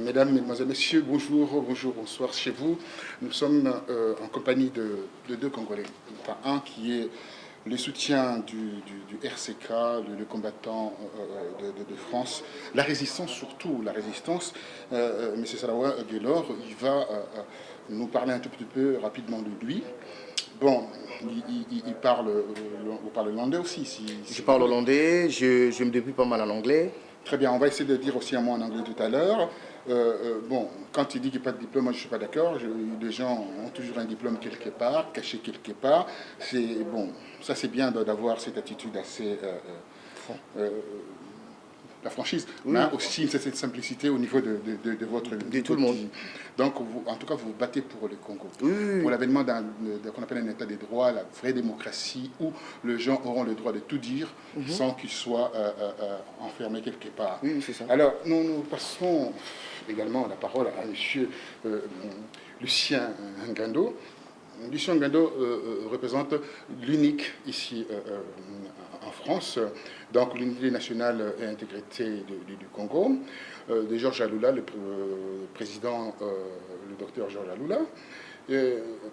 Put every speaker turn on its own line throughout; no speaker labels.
Mesdames, Mesdemoiselles, Messieurs, bonjour, bonjour, bonsoir chez vous. Nous sommes en compagnie de deux Congolais. Enfin, un qui est le soutien du RCK, le combattant de France, la résistance surtout, la résistance. M. Salawa Guelor, il va nous parler un tout petit peu rapidement de lui. Bon, il parle, vous parlez hollandais aussi si
Je parle hollandais, je me débrouille pas mal en anglais.
Très bien, on va essayer de dire aussi un mot en anglais tout à l'heure. Bon, quand il dit qu'il n'y a pas de diplôme, moi je ne suis pas d'accord. Les gens ont toujours un diplôme quelque part, caché quelque part. Bon, ça c'est bien d'avoir cette attitude assez la franchise, oui. Mais aussi cette simplicité au niveau de votre...
De tout le monde.
Donc, en tout cas, vous vous battez pour le Congo.
Oui.
Pour l'avènement qu'on appelle un état des droits, la vraie démocratie, où les gens auront le droit de tout dire sans qu'ils soient enfermés quelque part.
Oui, c'est ça.
Alors, nous passons également la parole à M. Lucien Ngando. Lucien Ngando représente l'unique ici en France, donc l'unité nationale et intégrité du Congo, de Georges Alula, le président, le docteur Georges Alula,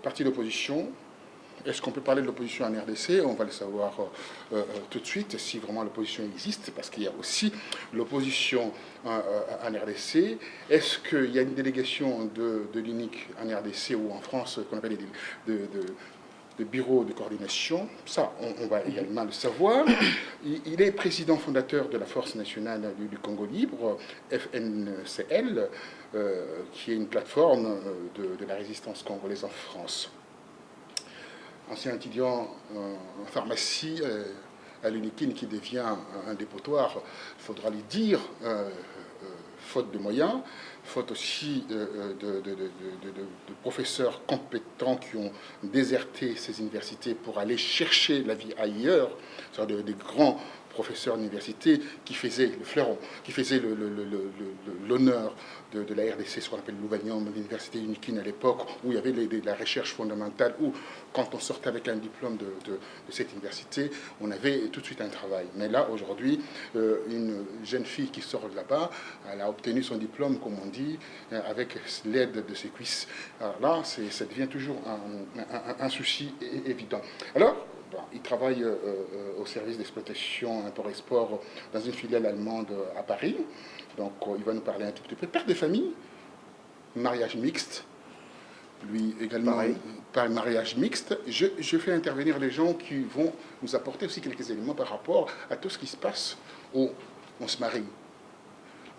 parti d'opposition. Est-ce qu'on peut parler de l'opposition en RDC? On va le savoir tout de suite, si vraiment l'opposition existe, parce qu'il y a aussi l'opposition en RDC. Est-ce qu'il y a une délégation de l'UNIC en RDC ou en France qu'on appelle de bureaux de coordination? Ça, on va également le savoir. Il est président fondateur de la Force nationale du Congo libre, FNCL, qui est une plateforme de la résistance congolaise en France. Ancien étudiant en pharmacie à l'UNIKIN qui devient un dépotoir, il faudra lui dire, faute de moyens, faute aussi de professeurs compétents qui ont déserté ces universités pour aller chercher la vie ailleurs, c'est-à-dire des grands professeurs d'université qui faisaient le fleuron, qui faisaient l'honneur de la RDC, ce qu'on appelle l'Ouvagnon, l'université UNIKIN à l'époque, où il y avait la recherche fondamentale, où quand on sortait avec un diplôme de cette université, on avait tout de suite un travail. Mais là, aujourd'hui, une jeune fille qui sort de là-bas, elle a obtenu son diplôme, comme on dit, avec l'aide de ses cuisses. Alors là, ça devient toujours un souci évident. Alors, il travaille au service d'exploitation import-export dans une filiale allemande à Paris. Donc, il va nous parler un tout petit peu. Père de famille, mariage mixte. Lui également, par mariage mixte. Je fais intervenir les gens qui vont nous apporter aussi quelques éléments par rapport à tout ce qui se passe où on se marie.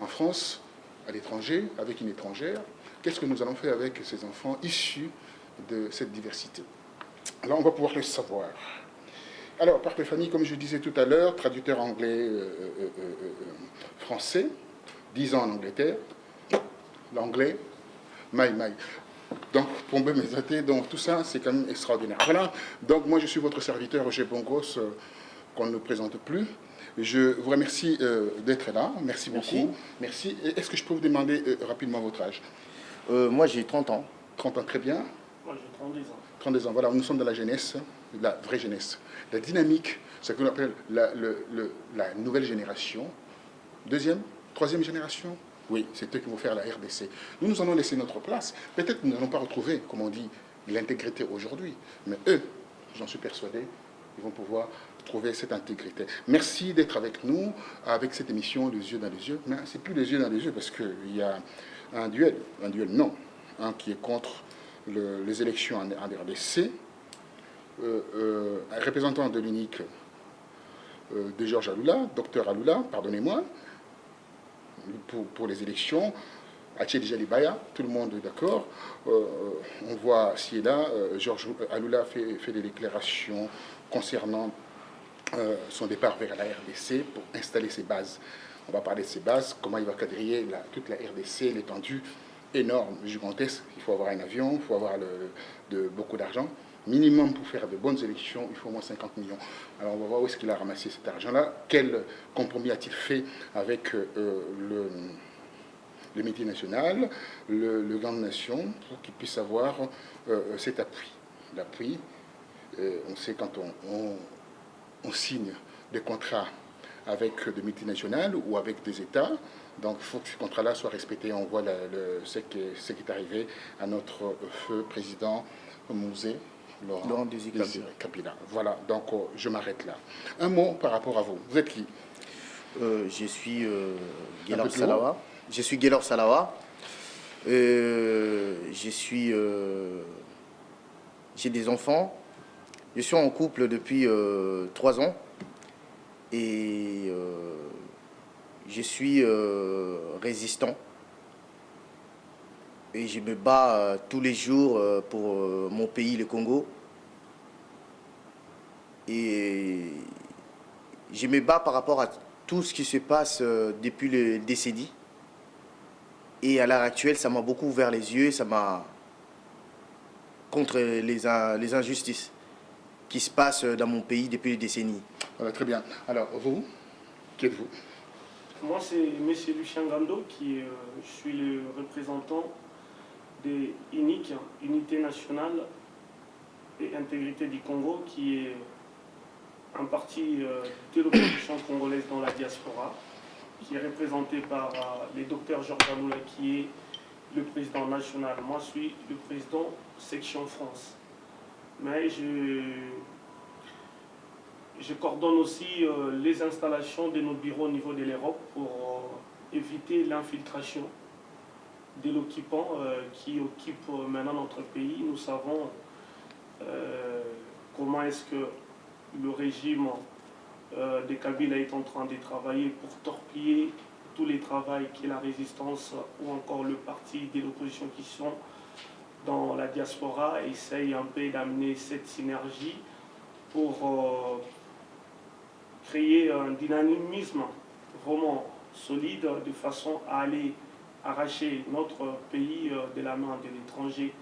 En France, à l'étranger, avec une étrangère. Qu'est-ce que nous allons faire avec ces enfants issus de cette diversité? Là, on va pouvoir le savoir. Alors, père de famille, comme je disais tout à l'heure, traducteur anglais-français, 10 ans en Angleterre, l'anglais, maï. Donc, pour me mésoter, donc tout ça, c'est quand même extraordinaire. Voilà, donc moi je suis votre serviteur, Roger Bongos, qu'on ne présente plus. Je vous remercie d'être là, merci beaucoup. Merci. Est-ce que je peux vous demander rapidement votre âge?
Moi j'ai 30 ans.
30 ans, très bien.
Moi j'ai 32 ans.
32 ans, voilà, nous sommes dans la jeunesse, la vraie jeunesse. La dynamique, c'est ce qu'on appelle la nouvelle génération. Deuxième, troisième génération, oui, c'est eux qui vont faire la RDC. Nous allons laisser notre place. Peut-être que nous n'allons pas retrouver, comme on dit, l'intégrité aujourd'hui. Mais eux, j'en suis persuadé, ils vont pouvoir trouver cette intégrité. Merci d'être avec nous, avec cette émission Les yeux dans les yeux. Mais c'est plus les yeux dans les yeux parce qu'il y a un duel non, qui est contre les élections en RDC. Un représentant de l'UNIC de Georges Alula, docteur Alula, pardonnez-moi, pour les élections, Atchédija Libaya, tout le monde est d'accord. On voit ci et là, Georges Alula fait des déclarations concernant son départ vers la RDC pour installer ses bases. On va parler de ses bases, comment il va quadriller toute la RDC, l'étendue énorme, gigantesque. Il faut avoir un avion, il faut avoir beaucoup d'argent. Minimum pour faire de bonnes élections, il faut au moins 50 millions. Alors on va voir où est-ce qu'il a ramassé cet argent-là, quel compromis a-t-il fait avec le Métis national, le Grand Nation, pour qu'il puisse avoir cet appui. L'appui, on sait quand on signe des contrats avec des multinationales ou avec des États, Donc il faut que ce contrat-là soit respecté. On voit ce qui est arrivé à notre feu président Mouzé.
Laurent Désiré
Kabila. Voilà, donc je m'arrête là. Un mot par rapport à vous. Vous êtes qui?
Je suis Guelor Salawa. Je suis Guelor Salawa. J'ai des enfants. Je suis en couple depuis 3 ans. Et je suis résistant. Et je me bats tous les jours pour mon pays, le Congo. Et je me bats par rapport à tout ce qui se passe depuis le décennie. Et à l'heure actuelle, ça m'a beaucoup ouvert les yeux, ça m'a contre les injustices qui se passent dans mon pays depuis des décennies.
Très bien. Alors, vous, qui êtes-vous?
Moi, c'est M. Lucien Gando, je suis le représentant des INIC, Unité nationale et intégrité du Congo, qui est un parti de l'opposition congolaise dans la diaspora, qui est représenté par le docteur Georges Aloula, qui est le président national. Moi, je suis le président section France. Mais je coordonne aussi les installations de nos bureaux au niveau de l'Europe pour éviter l'infiltration de l'occupant qui occupe maintenant notre pays. Nous savons comment est-ce que le régime de Kabila est en train de travailler pour torpiller tous les travaux que la résistance ou encore le parti de l'opposition qui sont dans la diaspora essayent un peu d'amener cette synergie pour créer un dynamisme vraiment solide de façon à aller arracher notre pays de la main de l'étranger.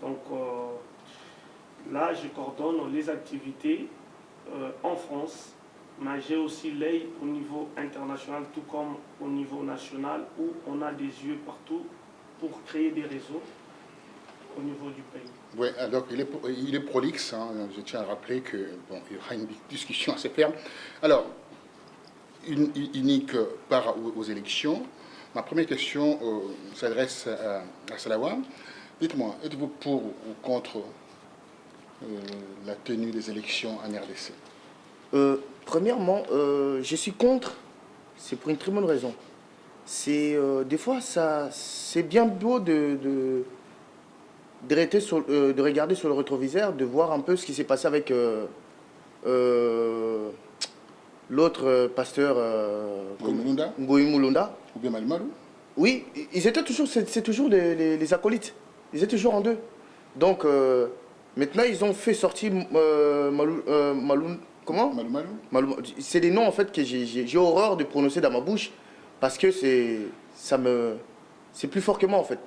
Donc là, je coordonne les activités en France, mais j'ai aussi l'œil au niveau international, tout comme au niveau national, où on a des yeux partout pour créer des réseaux au niveau du pays.
Oui, alors il est prolixe, hein. Je tiens à rappeler qu'il y aura une discussion assez ferme. Alors, unique part aux élections. Ma première question s'adresse à Salawa. Dites-moi, êtes-vous pour ou contre la tenue des élections en RDC?
Premièrement, je suis contre. C'est pour une très bonne raison. Des fois, c'est bien beau de regarder sur le rétroviseur, de voir un peu ce qui s'est passé avec l'autre pasteur Ngoï Mulunda.
Ou bien Malmalou?
Oui, ils étaient toujours, c'est toujours les acolytes. Ils étaient toujours en deux. Donc, maintenant, ils ont fait sortir Malou. Comment?
Malou.
C'est des noms en fait que j'ai horreur de prononcer dans ma bouche parce que c'est plus fort que moi en fait.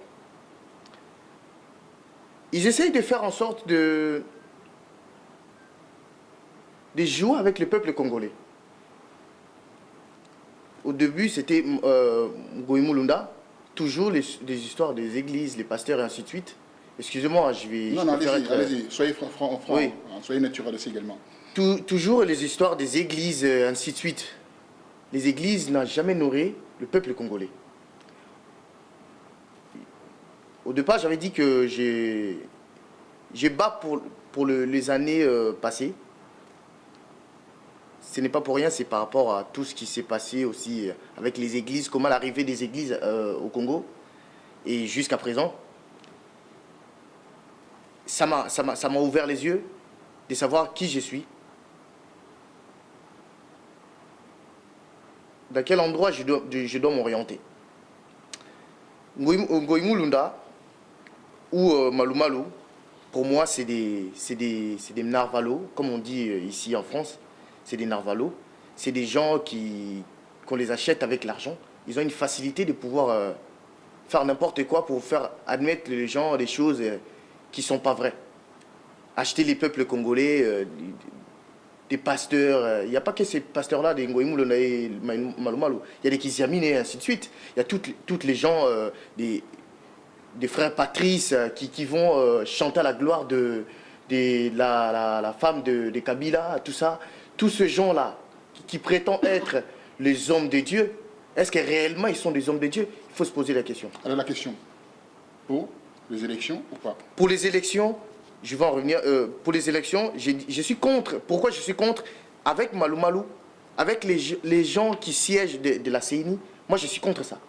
Ils essayent de faire en sorte de jouer avec le peuple congolais. Au début, c'était Ngoï Mulunda, toujours les histoires des églises, les pasteurs et ainsi de suite. Excusez-moi, je vais...
Non, allez-y, soyez franc,
oui.
Hein, soyez naturel aussi également.
Toujours les histoires des églises, ainsi de suite. Les églises n'ont jamais nourri le peuple congolais. Au départ, j'avais dit que j'ai bats pour les années passées. Ce n'est pas pour rien, c'est par rapport à tout ce qui s'est passé aussi avec les églises, comment l'arrivée des églises au Congo. Et jusqu'à présent, ça m'a ouvert les yeux de savoir qui je suis. Dans quel endroit je dois m'orienter. Ngoï Mulunda ou Malou Malou, pour moi, c'est des narvalos, comme on dit ici en France. C'est des narvalos. C'est des gens qu'on les achète avec l'argent. Ils ont une facilité de pouvoir faire n'importe quoi pour faire admettre les gens des choses qui ne sont pas vraies. Acheter les peuples congolais, des pasteurs. Il n'y a pas que ces pasteurs-là, des Ngoï Mulunda et Malou Malou. Il y a des Kiziamine et ainsi de suite. Il y a toutes les gens, des frères Patrice qui vont chanter à la gloire de la femme de Kabila, tout ça. Tous ces gens-là qui prétendent être les hommes de Dieu, Est-ce que réellement ils sont des hommes de Dieu? Il faut se poser la question.
Alors la question, pour les élections ou pas?
Pour les élections, je vais en revenir. Pour les élections, je suis contre. Pourquoi je suis contre? Avec Malou Malou, avec les gens qui siègent de la CENI, moi je suis contre ça.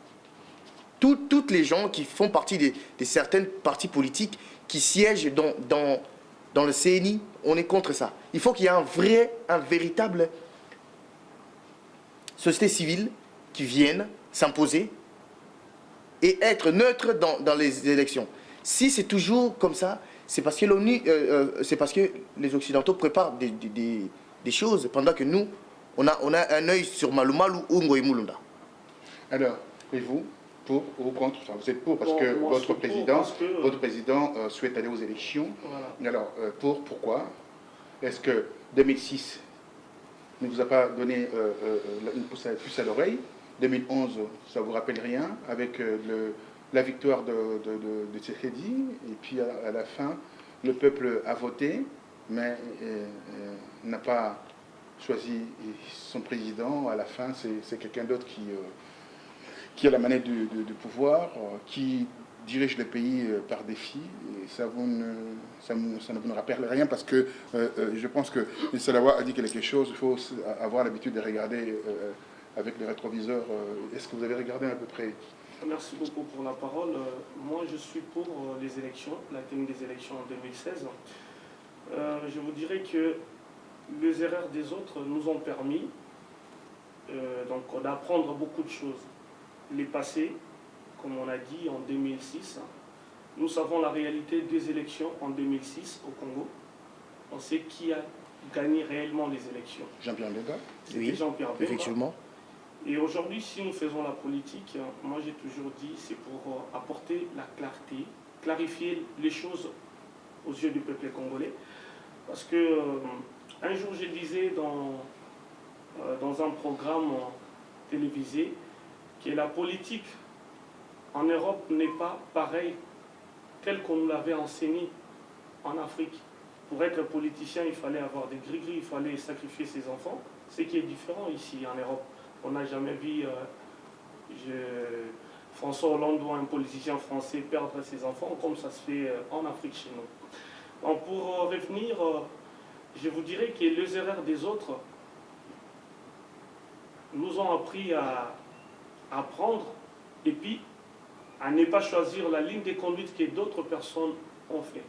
Toutes les gens qui font partie de certains partis politiques qui siègent dans le CNI, on est contre ça. Il faut qu'il y ait un véritable société civile qui vienne s'imposer et être neutre dans les élections. Si c'est toujours comme ça, c'est parce que l'ONU, c'est parce que les Occidentaux préparent des choses pendant que nous, on a un œil sur Malou Malou ou Ngoï Moulunda.
Alors, et vous, pour ou contre? Enfin, vous êtes pour parce
Bon,
que
moi,
votre
je suis pour
votre président souhaite aller aux élections.
Voilà.
Alors, pourquoi? Est-ce que 2006 ne vous a pas donné une puce à l'oreille? 2011, ça ne vous rappelle rien, avec la victoire de Tshisekedi, et puis à la fin, le peuple a voté, mais n'a pas choisi son président. À la fin, c'est quelqu'un d'autre qui a la manette du pouvoir, qui dirige le pays par défi. Et ça ne vous rappelle rien parce que je pense que Salawa a dit quelque chose. Il faut avoir l'habitude de regarder avec les rétroviseurs. Est-ce que vous avez regardé à peu près?
Merci beaucoup pour la parole. Moi, je suis pour les élections, la tenue des élections en 2016. Je vous dirais que les erreurs des autres nous ont permis d'apprendre beaucoup de choses. Les passés, comme on a dit en 2006, nous savons la réalité des élections en 2006 au Congo. On sait qui a gagné réellement les élections.
Jean-Pierre Bemba.
C'était Jean-Pierre Bemba.
Effectivement.
Et aujourd'hui, si nous faisons la politique, moi j'ai toujours dit, c'est pour apporter la clarté, clarifier les choses aux yeux du peuple congolais. Parce que un jour, je disais dans un programme télévisé que la politique en Europe n'est pas pareille telle qu'on nous l'avait enseignée en Afrique. Pour être politicien, il fallait avoir des gris-gris, il fallait sacrifier ses enfants, ce qui est différent ici en Europe. On n'a jamais vu François Hollande ou un politicien français perdre ses enfants comme ça se fait en Afrique chez nous. Donc pour revenir, je vous dirais que les erreurs des autres nous ont appris à apprendre et puis à ne pas choisir la ligne de conduite que d'autres personnes ont fait.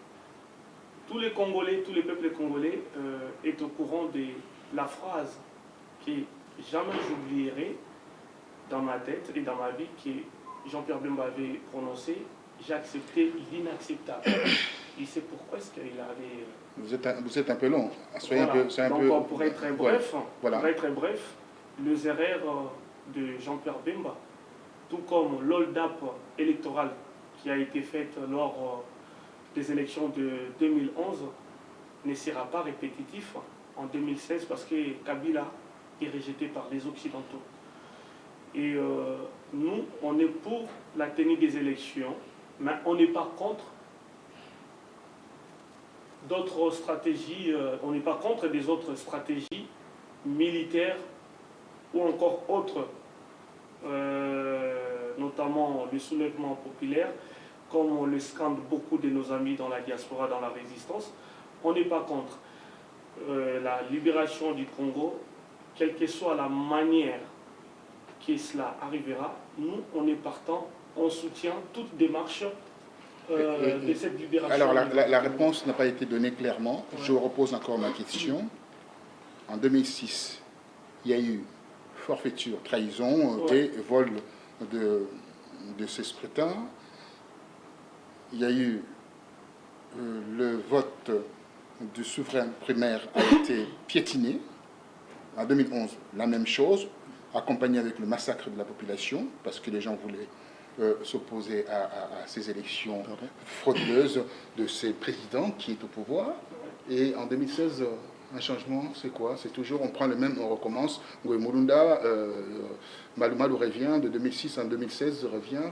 Tous les Congolais, tous les peuples congolais est au courant de la phrase que jamais j'oublierai dans ma tête et dans ma vie que Jean-Pierre Bemba avait prononcé: j'ai accepté l'inacceptable. Il sait pourquoi est-ce qu'il avait...
Vous êtes un peu long. Soyez
voilà.
un peu...
Donc, pour être très bref,
voilà.
Les erreurs de Jean-Pierre Bemba, tout comme l'hold-up électoral qui a été faite lors des élections de 2011, ne sera pas répétitif en 2016 parce que Kabila est rejeté par les Occidentaux. Et nous, on est pour la tenue des élections, mais on n'est pas contre d'autres stratégies, on n'est pas contre des autres stratégies militaires ou encore autres, notamment le soulèvement populaire, comme on le scande beaucoup de nos amis dans la diaspora, dans la résistance. On n'est pas contre la libération du Congo, quelle que soit la manière que cela arrivera. Nous, on est partant, on soutient toute démarche de cette libération.
Alors, la réponse n'a pas été donnée clairement. Ouais. Je repose encore ma question. En 2006, il y a eu forfaiture, trahison et vol de ces scrutins. Il y a eu le vote du souverain primaire a été piétiné. En 2011, la même chose, accompagné avec le massacre de la population, parce que les gens voulaient s'opposer à ces élections frauduleuses de ces présidents qui est au pouvoir. Et en 2016, un changement, c'est quoi? C'est toujours, on prend le même, on recommence. Ngoï Moulunda, Malou Malou revient, de 2006 en 2016 revient.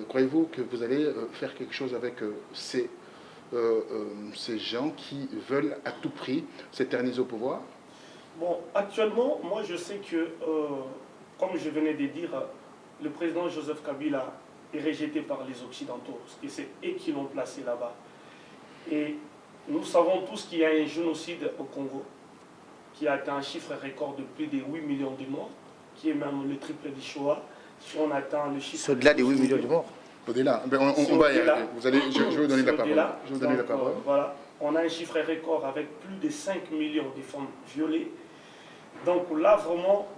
Croyez-vous que vous allez faire quelque chose avec ces gens qui veulent à tout prix s'éterniser au pouvoir?
Bon, actuellement, moi je sais que comme je venais de dire, le président Joseph Kabila est rejeté par les Occidentaux, parce que c'est eux qui l'ont placé là-bas. Et nous savons tous qu'il y a un génocide au Congo, qui a atteint un chiffre record de plus de 8 millions de morts, qui est même le triple du Shoah. Si on atteint le chiffre...
C'est au-delà des 8 millions de morts.
Au-delà. On va y arriver. Je vais vous donner la parole. Je vais vous donner la parole.
Voilà. On a un chiffre record avec plus de 5 millions de femmes violées. Donc là, vraiment,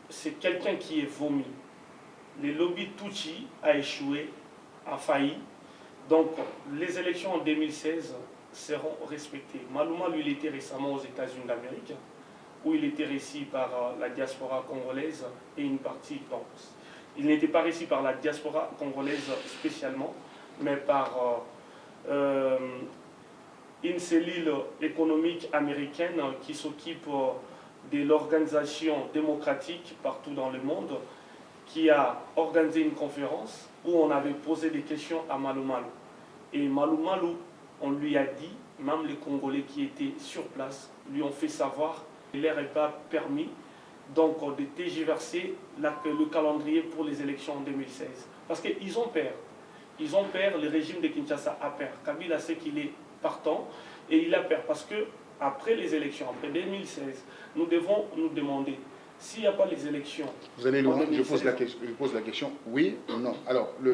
c'est quelqu'un qui est vomi. Le lobby Tutsi a échoué, a failli. Donc les élections en 2016 seront respectées. Maluma, lui, il était récemment aux États-Unis d'Amérique, où il était reçu par la diaspora congolaise et une partie, bon, il n'était pas reçu par la diaspora congolaise spécialement, mais par une cellule économique américaine qui s'occupe de l'organisation démocratique partout dans le monde, qui a organisé une conférence où on avait posé des questions à Malou Malou. Et Malou Malou, on lui a dit, même les Congolais qui étaient sur place, lui ont fait savoir qu'il ne leur est pas permis donc de tergiverser le calendrier pour les élections en 2016. Parce qu'ils ont peur. Ils ont peur, le régime de Kinshasa a peur. Kabila sait qu'il est partant et il a peur parce que après les élections, après 2016, nous devons nous demander s'il n'y a pas les élections.
Vous allez loin, je pose la question, oui ou non. Alors,
nous,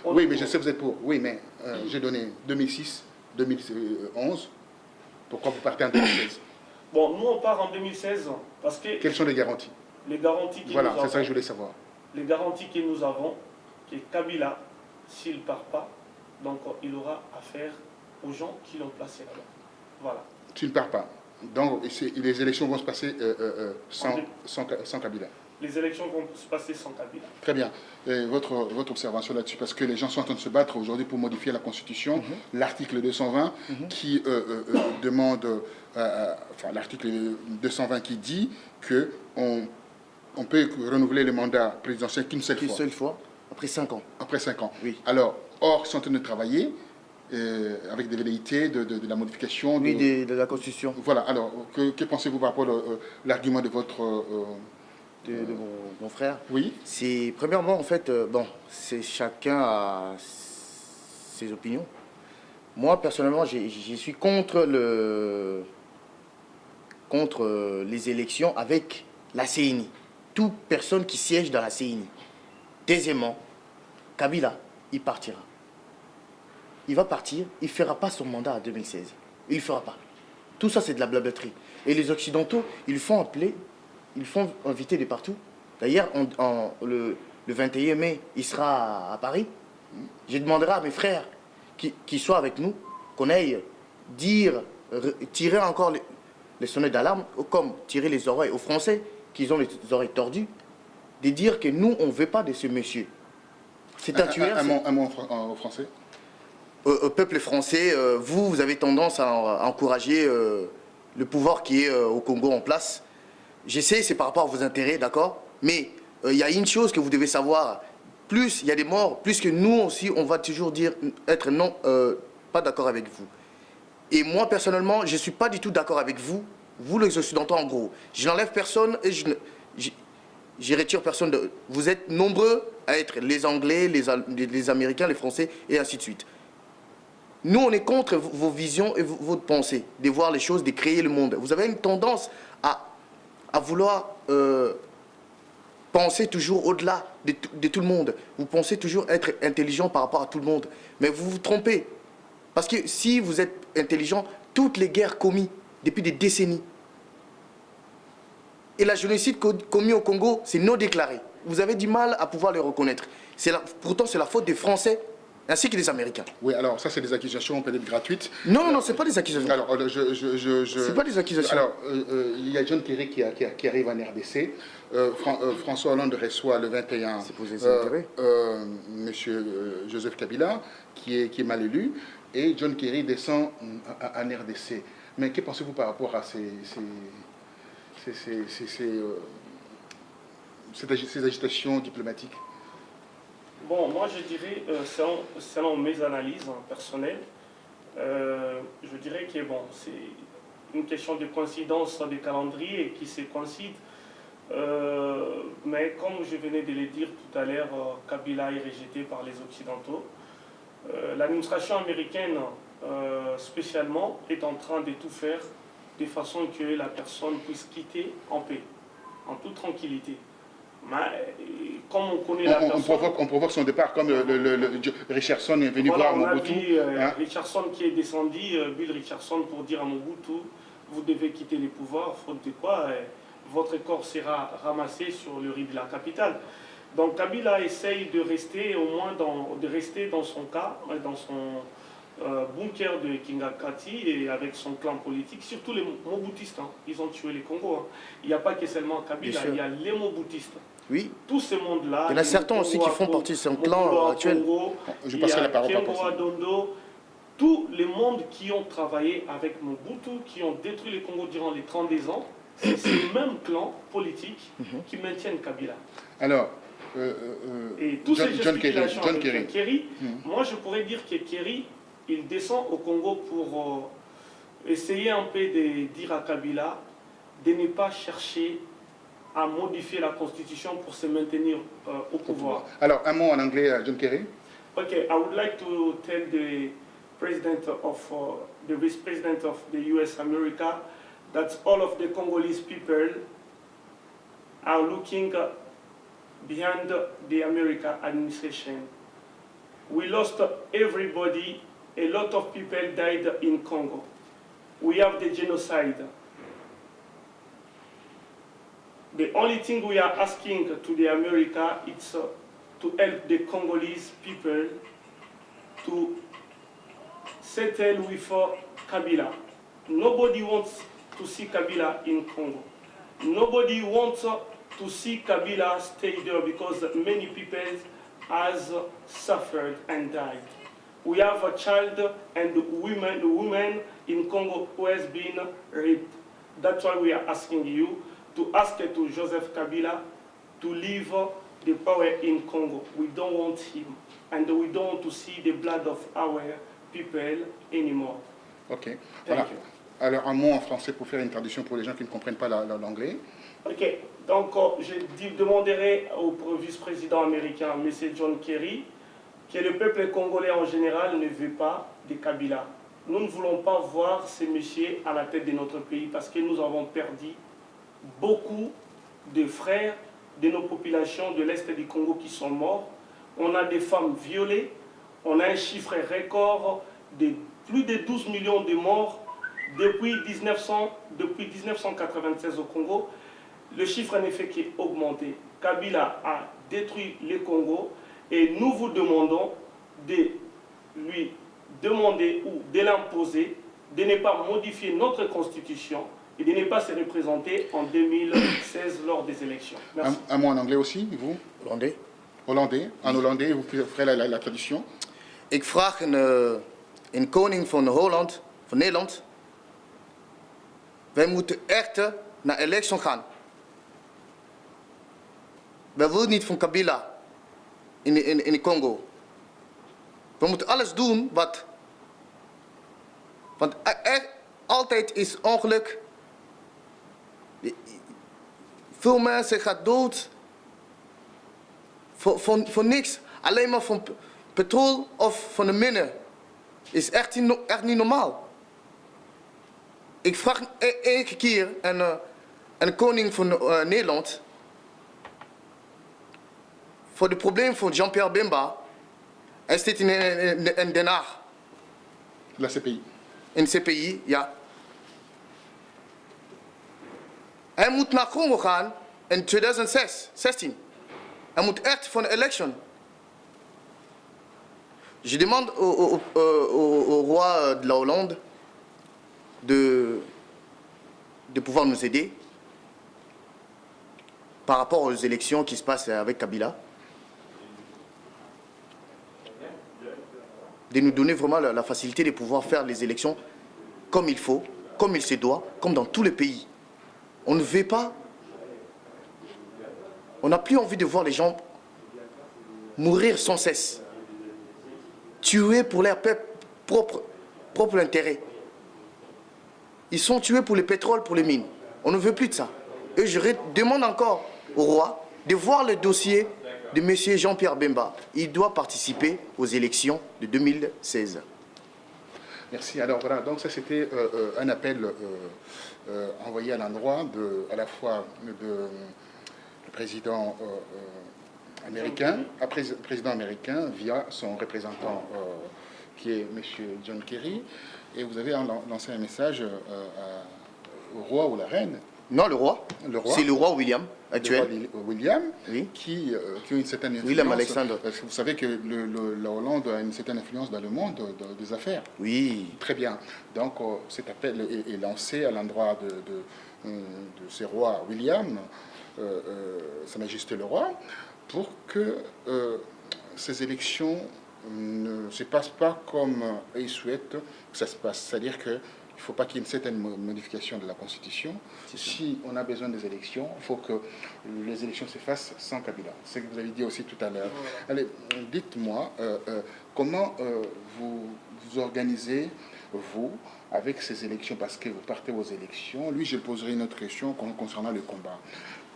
oui, mais je sais que vous êtes pour. Oui, mais j'ai donné 2006, 2011. Pourquoi vous partez en 2016?
Bon, nous, on part en 2016 parce que...
Quelles sont les garanties?
Les garanties que
voilà,
nous avons...
c'est ça que je voulais savoir.
Les garanties que nous avons, que Kabila, s'il ne part pas, donc il aura affaire aux gens qui l'ont placé là-bas. Voilà.
Tu ne pars pas. Donc, les élections vont se passer sans Kabila.
Les élections vont se passer sans Kabila.
Très bien. Et votre observation là-dessus, parce que les gens sont en train de se battre aujourd'hui pour modifier la Constitution, l'article 220 qui demande, enfin l'article 220 qui dit qu'on peut renouveler le mandat présidentiel qu'une seule fois.
Une seule fois, après 5 ans.
Après 5 ans.
Oui.
Alors, or, ils sont en train de travailler avec des velléités de la modification.
Oui, de la Constitution.
Voilà. Alors, que pensez-vous par rapport à l'argument de votre...
de mon frère.
Oui.
C'est premièrement en fait bon, c'est chacun a ses opinions. Moi personnellement, je suis contre les élections avec la CENI. Toute personne qui siège dans la CENI. Deuxièmement, Kabila, il partira. Il va partir, il ne fera pas son mandat en 2016. Il ne fera pas. Tout ça, c'est de la blablaterie. Et les Occidentaux, ils font appeler, ils font inviter de partout. D'ailleurs, le 21 mai, il sera à Paris. Je demanderai à mes frères qui soient avec nous, qu'on aille tirer encore les sonnettes d'alarme, comme tirer les oreilles aux Français, qui ont les oreilles tordues, de dire que nous, on ne veut pas de ce monsieur. C'est un tueur.
Un mot en français.
Au peuple français, vous avez tendance à encourager le pouvoir qui est au Congo en place. Je sais, c'est par rapport à vos intérêts, d'accord? Mais il y a une chose que vous devez savoir. Plus il y a des morts, plus que nous aussi, on va toujours dire, être non, pas d'accord avec vous. Et moi, personnellement, je ne suis pas du tout d'accord avec vous, les Occidentaux en gros. Je n'enlève personne et je retire personne. Vous êtes nombreux à être les Anglais, les Américains, les Français, et ainsi de suite. Nous, on est contre vos visions et votre pensée, de voir les choses, de créer le monde. Vous avez une tendance à vouloir penser toujours au-delà de tout le monde. Vous pensez toujours être intelligent par rapport à tout le monde. Mais vous vous trompez. Parce que si vous êtes intelligent, toutes les guerres commises depuis des décennies, et la génocide commis au Congo, c'est non déclaré. Vous avez du mal à pouvoir le reconnaître. Pourtant, c'est la faute des Français ainsi que des Américains.
Oui, alors ça, c'est des accusations peut-être gratuites.
Non, non, c'est pas des accusations.
Alors,
c'est pas des accusations.
Alors, il y a John Kerry qui arrive en RDC. François Hollande reçoit le 21 monsieur Joseph Kabila, qui est mal élu, et John Kerry descend en RDC. Mais que pensez-vous par rapport à ces agitations diplomatiques?
Bon, moi je dirais, selon mes analyses personnelles, je dirais que bon, c'est une question de coïncidence des calendriers qui se coïncident. Mais comme je venais de le dire tout à l'heure, Kabila est rejeté par les Occidentaux. L'administration américaine, spécialement, est en train de tout faire de façon que la personne puisse quitter en paix, en toute tranquillité. Mais, comme on connaît la personne...
On provoque son départ, comme Richardson est venu voir Mobutu.
On a vu Richardson qui est descendu, Bill Richardson, pour dire à Mobutu, vous devez quitter les pouvoirs, faute de quoi votre corps sera ramassé sur le riz de la capitale. Donc Kabila essaye de rester au moins dans son cas, dans son bunker de Kingakati et avec son clan politique, surtout les Mobutistes. Hein. Ils ont tué les Congos. Hein. Il n'y a pas que seulement Kabila, il y a les Mobutistes.
Oui.
Tout ce monde-là.
Il y en a certains aussi qui font partie de son clan actuel.
Je passerai la parole
à Dondo. Tous les mondes qui ont travaillé avec Mobutu, qui ont détruit le Congo durant les 32 ans, c'est ces mêmes clans politiques qui maintiennent Kabila.
Alors,
et tous ces gesticulations
John
avec Kerry, moi je pourrais dire que Kerry, il descend au Congo pour essayer un peu de dire à Kabila de ne pas chercher à modifier la constitution pour se maintenir au pouvoir.
Alors, un mot en anglais, John Kerry.
Okay, I would like to tell the president of the vice president of the U.S. America that all of the Congolese people are looking behind the American administration. We lost everybody. A lot of people died in Congo. We have the genocide. The only thing we are asking to the America is to help the Congolese people to settle with Kabila. Nobody wants to see Kabila in Congo. Nobody wants to see Kabila stay there because many people has suffered and died. We have a child and women in Congo who has been raped. That's why we are asking you to ask to Joseph Kabila to leave the power in Congo. We don't want him, and we don't want to see the blood of our people anymore.
Ok. Voilà. Alors un mot en français pour faire une traduction pour les gens qui ne comprennent pas l'anglais.
Ok. Donc je demanderai au vice-président américain, M. John Kerry, que le peuple congolais en général ne veut pas de Kabila. Nous ne voulons pas voir ces messieurs à la tête de notre pays parce que nous avons perdu beaucoup de frères de nos populations de l'Est du Congo qui sont morts. On a des femmes violées. On a un chiffre record de plus de 12 millions de morts depuis 1996 au Congo. Le chiffre ne fait qu'augmenter. Kabila a détruit le Congo et nous vous demandons de lui demander ou de l'imposer de ne pas modifier notre constitution et de ne pas se représenter en 2016 lors des élections. Merci.
Un mot en anglais aussi, vous?
Hollandais.
Hollandais. En hollandais, vous ferez la traduction.
Ik vraag een koning van Holland, van Nederland. Wij moeten echt naar election gaan. Wij willen niet van Kabila in de Congo. We moeten alles doen wat... Want altijd is ongeluk. Veel mensen gaan dood. Voor niks. Alleen maar van petrol of van de minen. Is echt niet normaal. Ik vraag elke keer een koning van Nederland. Voor het probleem van Jean-Pierre Bemba. Hij zit in Den Haag.
La CPI.
In CPI, ja. Hij moet naar Congo gaan in 2016. Hij moet echt voor een election. Je demande au roi de la Hollande de pouvoir nous aider par rapport aux élections qui se passent avec Kabila. De nous donner vraiment la facilité de pouvoir faire les élections comme il faut, comme il se doit, comme dans tous les pays. On ne veut pas, on n'a plus envie de voir les gens mourir sans cesse, tués pour leur propre intérêt. Ils sont tués pour le pétrole, pour les mines. On ne veut plus de ça. Et je demande encore au roi de voir le dossier de M. Jean-Pierre Bemba. Il doit participer aux élections de 2016.
Merci. Alors voilà, donc ça c'était un appel envoyé à l'endroit à la fois du président américain, président américain via son représentant qui est M. John Kerry, et vous avez lancé un message au roi ou la reine.
Non, le roi. C'est le roi William, actuel.
Le roi William,
oui.
qui a une certaine influence.
William Alexandre.
Vous savez que la Hollande a une certaine influence dans le monde des affaires.
Oui.
Très bien. Donc cet appel est lancé à l'endroit de ce roi William, Sa Majesté le roi, pour que ces élections ne se passent pas comme il souhaite que ça se passe. C'est-à-dire qu'il ne faut pas qu'il y ait une certaine modification de la Constitution. Si on a besoin des élections, il faut que les élections se fassent sans Kabila. C'est ce que vous avez dit aussi tout à l'heure. Allez, dites-moi, comment vous organisez, vous, avec ces élections, parce que vous partez aux élections. Lui, je poserai une autre question concernant le combat.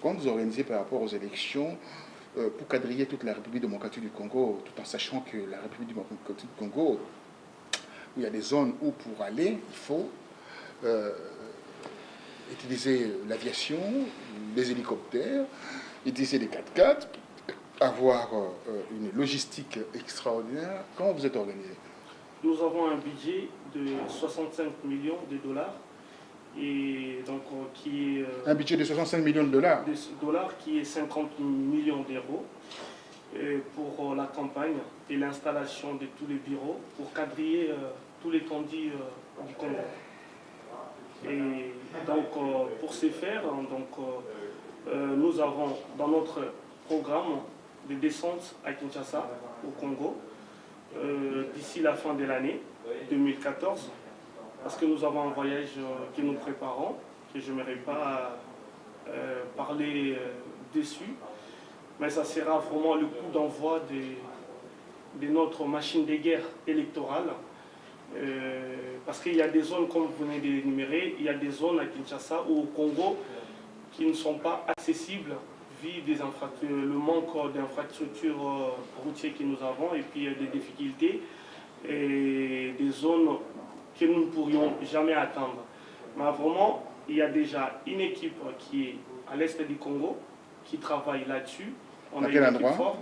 Comment vous organisez par rapport aux élections pour quadriller toute la République démocratique du Congo, tout en sachant que la République démocratique du Congo, où il y a des zones où pour aller, il faut utiliser l'aviation, les hélicoptères, utiliser les 4x4, avoir une logistique extraordinaire. Comment vous êtes organisé?
Nous avons un budget de 65 millions de dollars. Et donc, qui est,
un budget de 65 millions de dollars.
Qui est 50 millions d'euros pour la campagne et l'installation de tous les bureaux pour quadriller tout l'étendue du Congo. Et donc, pour ce faire, nous avons dans notre programme des descentes à Kinshasa, au Congo, d'ici la fin de l'année 2014. Parce que nous avons un voyage que nous préparons, que je n'aimerais pas parler dessus, mais ça sera vraiment le coup d'envoi de notre machine de guerre électorale. Parce qu'il y a des zones, comme vous venez de l'énumérer, il y a des zones à Kinshasa ou au Congo qui ne sont pas accessibles vu le manque d'infrastructures routières que nous avons et puis des difficultés et des zones que nous ne pourrions jamais atteindre. Mais vraiment, il y a déjà une équipe qui est à l'est du Congo, qui travaille là-dessus.
Dans quel endroit?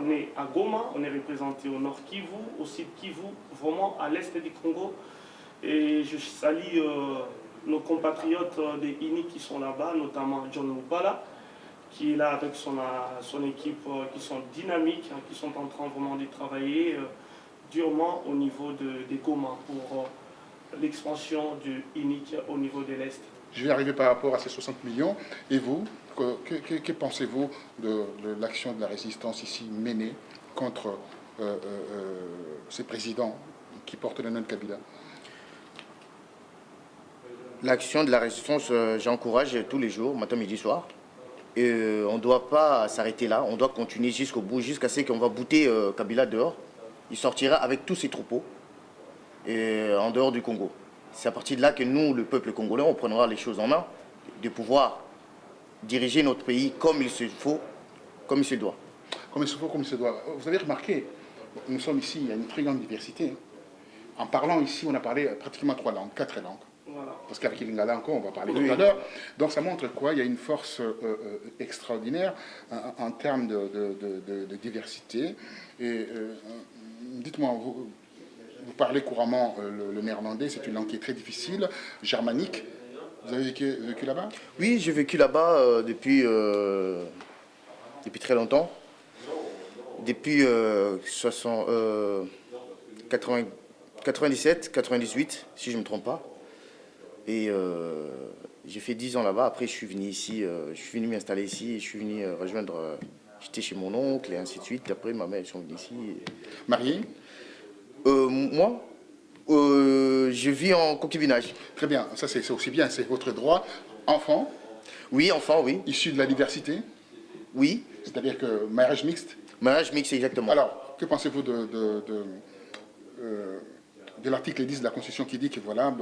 On est à Goma, on est représenté au nord Kivu, au sud Kivu, vraiment à l'est du Congo. Et je salue nos compatriotes des INI qui sont là-bas, notamment John Mubala, qui est là avec son équipe, qui sont dynamiques, qui sont en train vraiment de travailler durement au niveau des Goma pour l'expansion du INIC au niveau de l'Est.
Je vais arriver par rapport à ces 60 millions. Et vous, que pensez-vous de l'action de la résistance ici menée contre ces présidents qui portent le nom de Kabila?
L'action de la résistance, j'encourage tous les jours, matin, midi, soir. Et on ne doit pas s'arrêter là, on doit continuer jusqu'au bout, jusqu'à ce qu'on va bouter Kabila dehors. Il sortira avec tous ses troupeaux en dehors du Congo. C'est à partir de là que nous, le peuple congolais, on prendra les choses en main, de pouvoir diriger notre pays comme il se faut, comme il se doit.
Comme il se faut, comme il se doit. Vous avez remarqué, nous sommes ici, il y a une très grande diversité. En parlant ici, on a parlé pratiquement 3 langues, 4 langues. Voilà. Parce qu'avec les Lingala encore, on va parler tout à l'heure. Donc ça montre quoi? Il y a une force extraordinaire en termes de diversité. Et dites-moi, vous parlez couramment le néerlandais, c'est une langue qui est très difficile, germanique. Vous avez vécu là-bas?
Oui, j'ai vécu là-bas depuis très longtemps. Depuis 97, 98, si je ne me trompe pas. Et j'ai fait 10 ans là-bas. Après, je suis venu ici, je suis venu m'installer ici. Et je suis venu rejoindre. J'étais chez mon oncle et ainsi de suite. Après, ma mère, ils sont venus ici.
Marié?
Moi, je vis en concubinage.
Très bien, ça c'est aussi bien, c'est votre droit. Enfant?
Oui, enfant, oui.
Issu de la diversité?
Oui.
C'est-à-dire que mariage mixte?
Mariage mixte, exactement.
Alors, que pensez-vous de l'article 10 de la Constitution qui dit que voilà,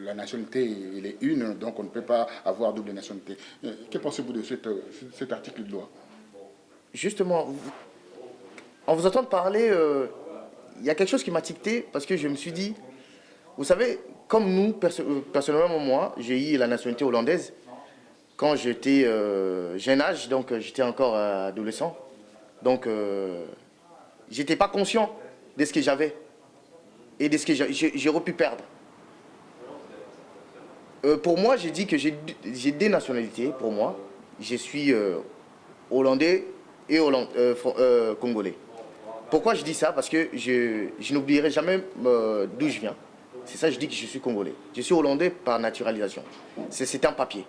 la nationalité elle est une, donc on ne peut pas avoir double nationalité. Que pensez-vous de cet article de loi?
Justement, en vous entendant parler, il y a quelque chose qui m'a tiqué parce que je me suis dit, vous savez, comme nous, personnellement moi, j'ai eu la nationalité hollandaise quand j'étais jeune âge, donc j'étais encore adolescent. Donc, j'étais pas conscient de ce que j'avais et de ce que j'aurais pu perdre. Pour moi, j'ai dit que j'ai deux nationalités. Pour moi, je suis hollandais et congolais. Pourquoi je dis ça? Parce que je n'oublierai jamais d'où je viens. C'est ça que je dis que je suis congolais. Je suis hollandais par naturalisation. C'est un papier.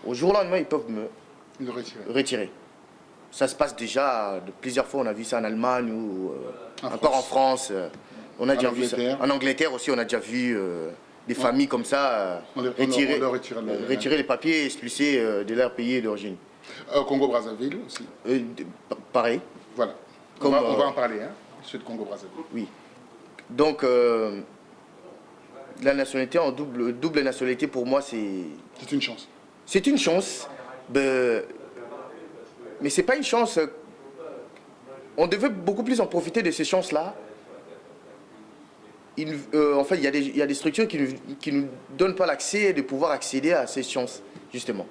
Au jour au lendemain, ils peuvent me retirer. Ça se passe déjà plusieurs fois. On a vu ça en Allemagne ou encore en France. On a déjà vu ça. En Angleterre aussi, on a déjà vu des familles comme ça retirer les papiers et expulser de leur pays d'origine.
Congo-Brazzaville aussi.
Pareil.
Voilà. On va en parler, hein, ceux de Congo-Brazzaville.
Oui. Donc, la nationalité en double nationalité, pour moi, c'est...
C'est une chance.
C'est une chance. Mais c'est pas une chance. On devait beaucoup plus en profiter de ces chances-là. En fait, il y a des structures qui nous donnent pas l'accès de pouvoir accéder à ces chances, justement.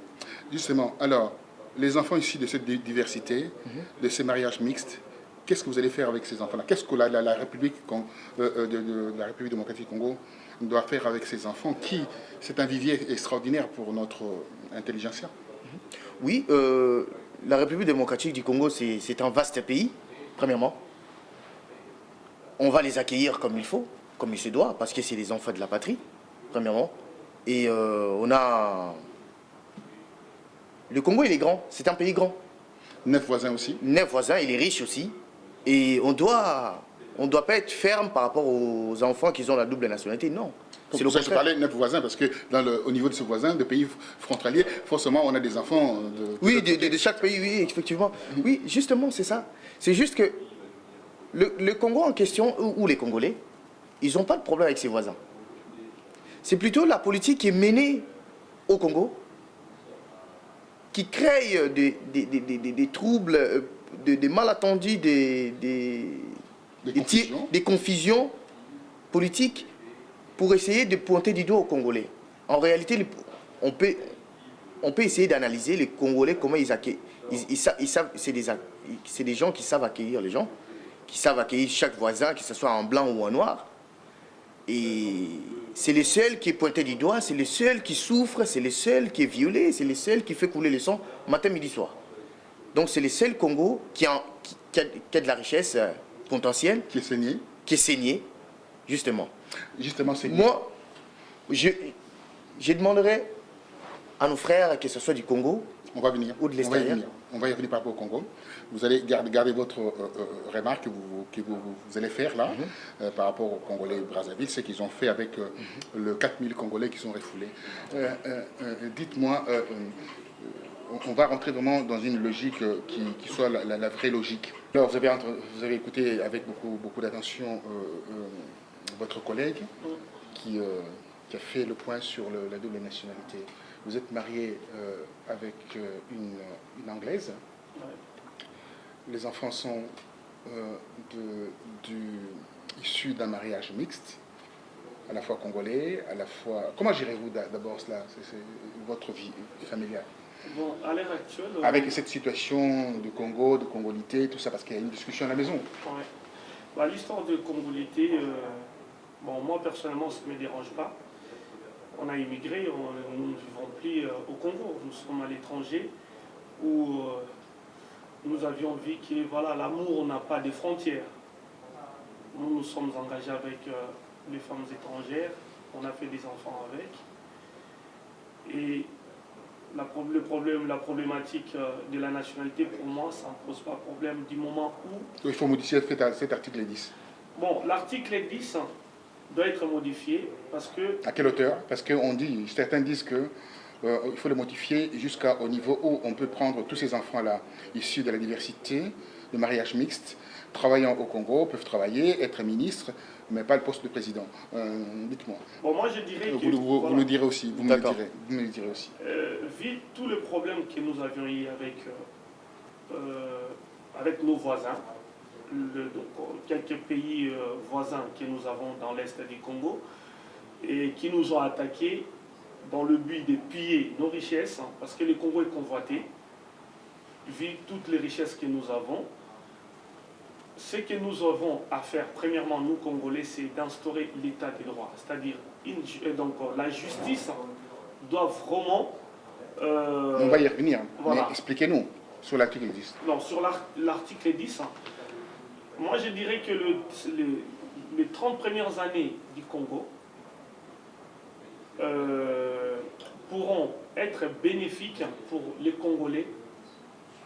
Justement, alors, les enfants issus de cette diversité, de ces mariages mixtes, qu'est-ce que vous allez faire avec ces enfants-là? Qu'est-ce que la République de la République démocratique du Congo doit faire avec ces enfants qui, c'est un vivier extraordinaire pour notre intelligentsia?
Oui, la République démocratique du Congo, c'est un vaste pays, premièrement. On va les accueillir comme il faut, comme il se doit, parce que c'est les enfants de la patrie, premièrement. Et on a... Le Congo, il est grand, c'est un pays grand.
9 voisins aussi.
9 voisins, il est riche aussi. Et on doit pas être ferme par rapport aux enfants qui ont la double nationalité, non.
C'est pour ça que je parlais de 9 voisins, parce que au niveau de ce voisin, de pays frontaliers, forcément, on a des enfants de...
Oui, de chaque pays, oui, effectivement. Oui, justement, c'est ça. C'est juste que le Congo en question, ou les Congolais, ils n'ont pas de problème avec ses voisins. C'est plutôt la politique qui est menée au Congo, qui crée des troubles, des malentendus, des confusions politiques pour essayer de pointer du doigt aux Congolais. En réalité, on peut essayer d'analyser les Congolais, comment ils accueillent. C'est des gens qui savent accueillir les gens, qui savent accueillir chaque voisin, que ce soit en blanc ou en noir. Et c'est les seuls qui est pointé du doigt, c'est les seuls qui souffrent, c'est les seuls qui est violé, c'est les seuls qui fait couler le sang matin, midi, soir. Donc c'est les seuls Congo qui a de la richesse potentielle.
Qui est saigné.
Qui est saigné, justement.
Justement, c'est...
Moi, je demanderais à nos frères, que ce soit du Congo,
on va venir.
Ou de l'extérieur.
On va y revenir par rapport au Congo. Vous allez garder votre remarque que vous allez faire là, par rapport aux Congolais Brazzaville, ce qu'ils ont fait avec le 4000 Congolais qui sont refoulés. Dites-moi, on va rentrer vraiment dans une logique qui soit la vraie logique. Alors, vous avez écouté avec beaucoup d'attention votre collègue qui a fait le point sur la double nationalité. Vous êtes marié avec une Anglaise.
Ouais.
Les enfants sont issus d'un mariage mixte, à la fois congolais, à la fois... Comment gérez-vous d'abord cela, c'est votre vie familiale?
Bon, à l'heure actuelle...
Avec cette situation de Congo, de congolité, tout ça, parce qu'il y a une discussion à la maison.
Ouais. Bah, l'histoire de congolité, bon, moi personnellement, ça ne me dérange pas. On a immigré, nous ne vivons plus au Congo, nous sommes à l'étranger où nous avions vu que voilà, l'amour n'a pas de frontières. Nous nous sommes engagés avec les femmes étrangères, on a fait des enfants avec. Et la problématique de la nationalité, pour moi, ça ne pose pas problème du moment où...
Il faut modifier cet article 10.
Bon, l'article 10... doit être modifié parce que...
À quelle hauteur? Parce que certains disent que il faut le modifier jusqu'au niveau où on peut prendre tous ces enfants-là, issus de la diversité, de mariage mixte, travaillant au Congo peuvent travailler, être ministres, mais pas le poste de président. Dites-moi.
Bon, moi, je dirais que...
Vous me direz aussi. Vous me le direz aussi.
Vu tout le problème que nous avions eu avec nos voisins, quelques pays voisins que nous avons dans l'Est du Congo, et qui nous ont attaqués dans le but de piller nos richesses, parce que le Congo est convoité, vu toutes les richesses que nous avons. Ce que nous avons à faire, premièrement, nous Congolais, c'est d'instaurer l'état des droits. C'est-à-dire, la justice doit vraiment...
On va y revenir,
voilà.
Mais expliquez-nous sur l'article 10.
Non, sur l'article 10, moi je dirais que les 30 premières années du Congo pourront être bénéfiques pour les Congolais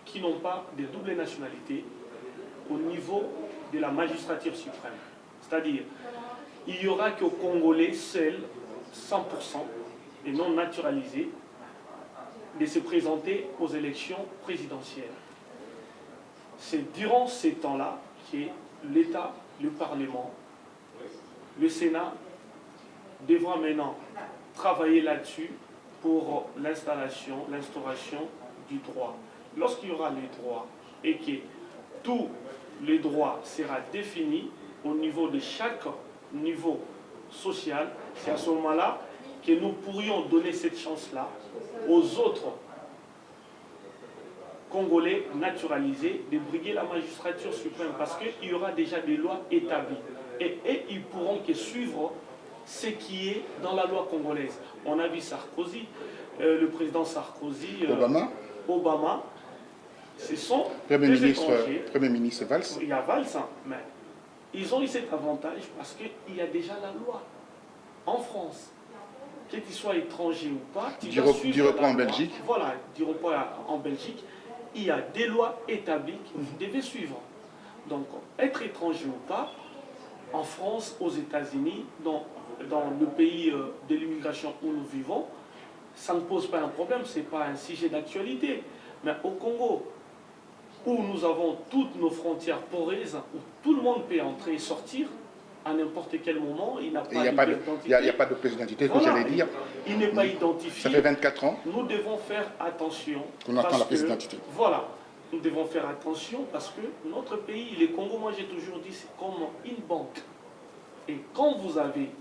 qui n'ont pas de double nationalité au niveau de la magistrature suprême. C'est-à-dire, il n'y aura qu'aux Congolais seuls, 100% et non naturalisés, de se présenter aux élections présidentielles. C'est durant ces temps-là que l'État, le Parlement, le Sénat devra maintenant travailler là-dessus pour l'instauration du droit. Lorsqu'il y aura les droits et que tous les droits sera défini au niveau de chaque niveau social, c'est à ce moment-là que nous pourrions donner cette chance-là aux autres Congolais naturalisés de briguer la magistrature suprême, parce qu'il y aura déjà des lois établies. Et ils pourront que suivre ce qui est dans la loi congolaise. On a vu Sarkozy, le président Sarkozy, Obama, ce sont
Premier ministre Valls.
Il y a Valls, mais ils ont eu cet avantage parce qu'il y a déjà la loi en France. Que tu sois étranger ou pas, tu dois suivre la loi. En Belgique. Voilà, en Belgique, il y a des lois établies que vous devez suivre. Donc, être étranger ou pas, en France, aux États-Unis, dans le pays de l'immigration où nous vivons, ça ne pose pas un problème, ce n'est pas un sujet d'actualité. Mais au Congo, où nous avons toutes nos frontières poreuses, où tout le monde peut entrer et sortir, à n'importe quel moment, il n'a pas d'identité.
Il n'y a pas de pièce d'identité, que j'allais dire.
Il n'est pas identifié.
Ça fait 24 ans.
Nous devons faire attention.
On attend la pièce d'identité.
Voilà. Nous devons faire attention parce que notre pays, le Congo, moi j'ai toujours dit, c'est comme une banque. Et quand vous allez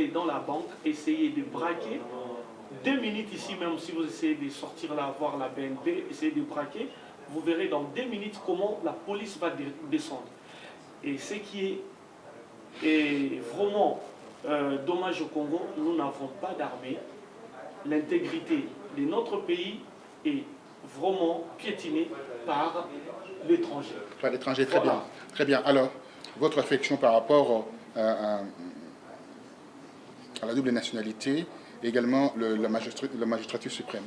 dans la banque, essayez de braquer, 2 minutes ici, même si vous essayez de sortir là, voir la BNP, essayez de braquer, vous verrez dans 2 minutes comment la police va descendre. Et ce qui est vraiment dommage au Congo, nous n'avons pas d'armée. L'intégrité de notre pays est vraiment piétinée par l'étranger.
Par l'étranger, très bien. Très bien. Alors, votre réflexion par rapport à la double nationalité et également la magistrature suprême.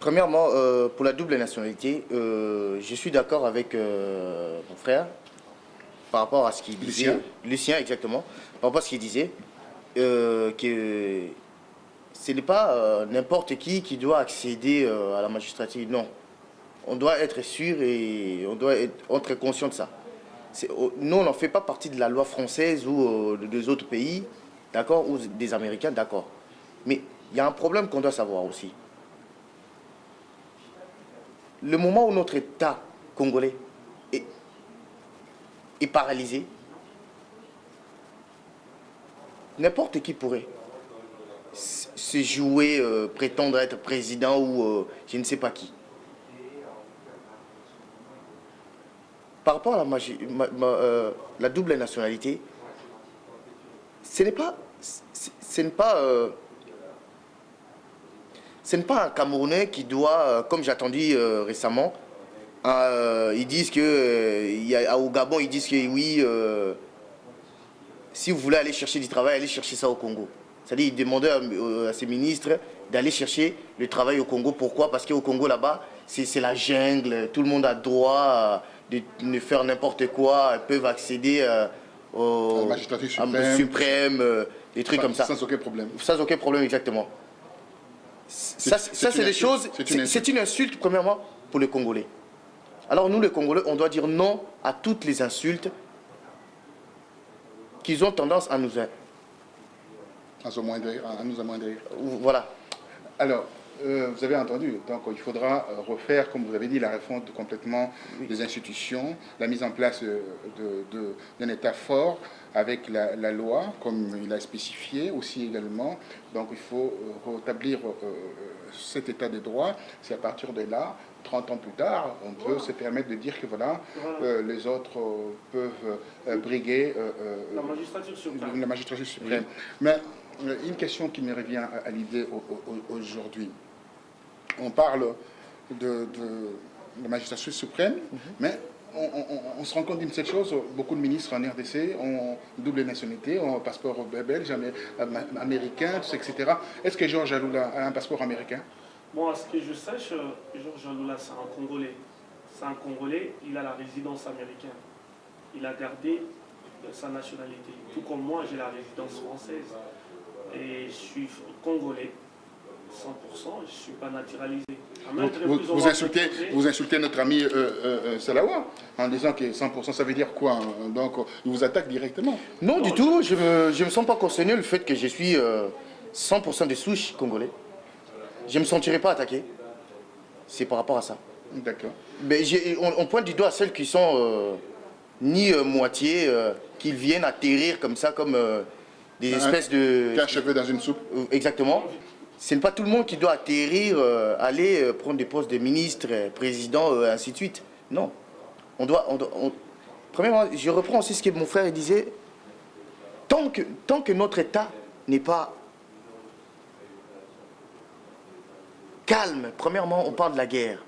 Premièrement, pour la double nationalité, je suis d'accord avec mon frère par rapport à ce qu'il disait. Lucien, exactement. Par rapport à ce qu'il disait, que ce n'est pas n'importe qui doit accéder à la magistrature. Non. On doit être sûr et on doit être conscient de ça. Nous, on n'en fait pas partie de la loi française ou des autres pays, d'accord, ou des Américains, d'accord. Mais il y a un problème qu'on doit savoir aussi. Le moment où notre État congolais est paralysé, n'importe qui pourrait se jouer, prétendre être président ou je ne sais pas qui. Par rapport à la double nationalité, ce n'est pas un Camerounais qui doit, comme j'ai entendu récemment, ils disent que, au Gabon, ils disent que oui, si vous voulez aller chercher du travail, allez chercher ça au Congo. C'est-à-dire, ils demandaient à ces ministres d'aller chercher le travail au Congo. Pourquoi? Parce qu'au Congo, là-bas, c'est la jungle, tout le monde a droit de faire n'importe quoi, ils peuvent accéder au
magistrature
suprême, des trucs comme ça.
Sans aucun problème.
Sans aucun problème, exactement. Ça c'est des choses, c'est une insulte, premièrement, pour les Congolais. Alors nous, les Congolais, on doit dire non à toutes les insultes qu'ils ont tendance à nous...
À nous amoindrir.
Voilà.
Alors, vous avez entendu, donc il faudra refaire, comme vous avez dit, la refonte complètement des institutions, la mise en place d'un État fort avec la loi, comme il a spécifié aussi également. Donc il faut rétablir cet État de droit. C'est à partir de là, 30 ans plus tard, on peut se permettre de dire que voilà, les autres peuvent briguer la magistrature suprême.
Oui.
Mais une question qui me revient à l'idée aujourd'hui. On parle de la magistrature suprême, mais on se rend compte d'une seule chose, beaucoup de ministres en RDC ont double nationalité, ont un passeport belge, américain, etc. Est-ce que Georges Aloula a un passeport américain?
Bon, à ce que je sache, Georges Aloula, c'est un Congolais. C'est un Congolais, il a la résidence américaine. Il a gardé sa nationalité. Tout comme moi, j'ai la résidence française. Et je suis Congolais, 100%, je ne suis pas naturalisé.
Vous insultez notre ami Salawa en disant que 100%, ça veut dire quoi, hein? Donc, il vous attaque directement.
Non, du tout, je ne me sens pas concerné le fait que je suis 100% de souche congolais. Je ne me sentirai pas attaqué. C'est par rapport à ça.
D'accord.
Mais on pointe du doigt celles qui sont ni moitié, qui viennent atterrir comme ça, comme des espèces de...
Qu'un cheveu dans une soupe.
Exactement. Ce n'est pas tout le monde qui doit atterrir, aller prendre des postes de ministre, président, ainsi de suite. Non. Premièrement, je reprends aussi ce que mon frère disait. Tant que notre État n'est pas calme, premièrement, on parle de la guerre.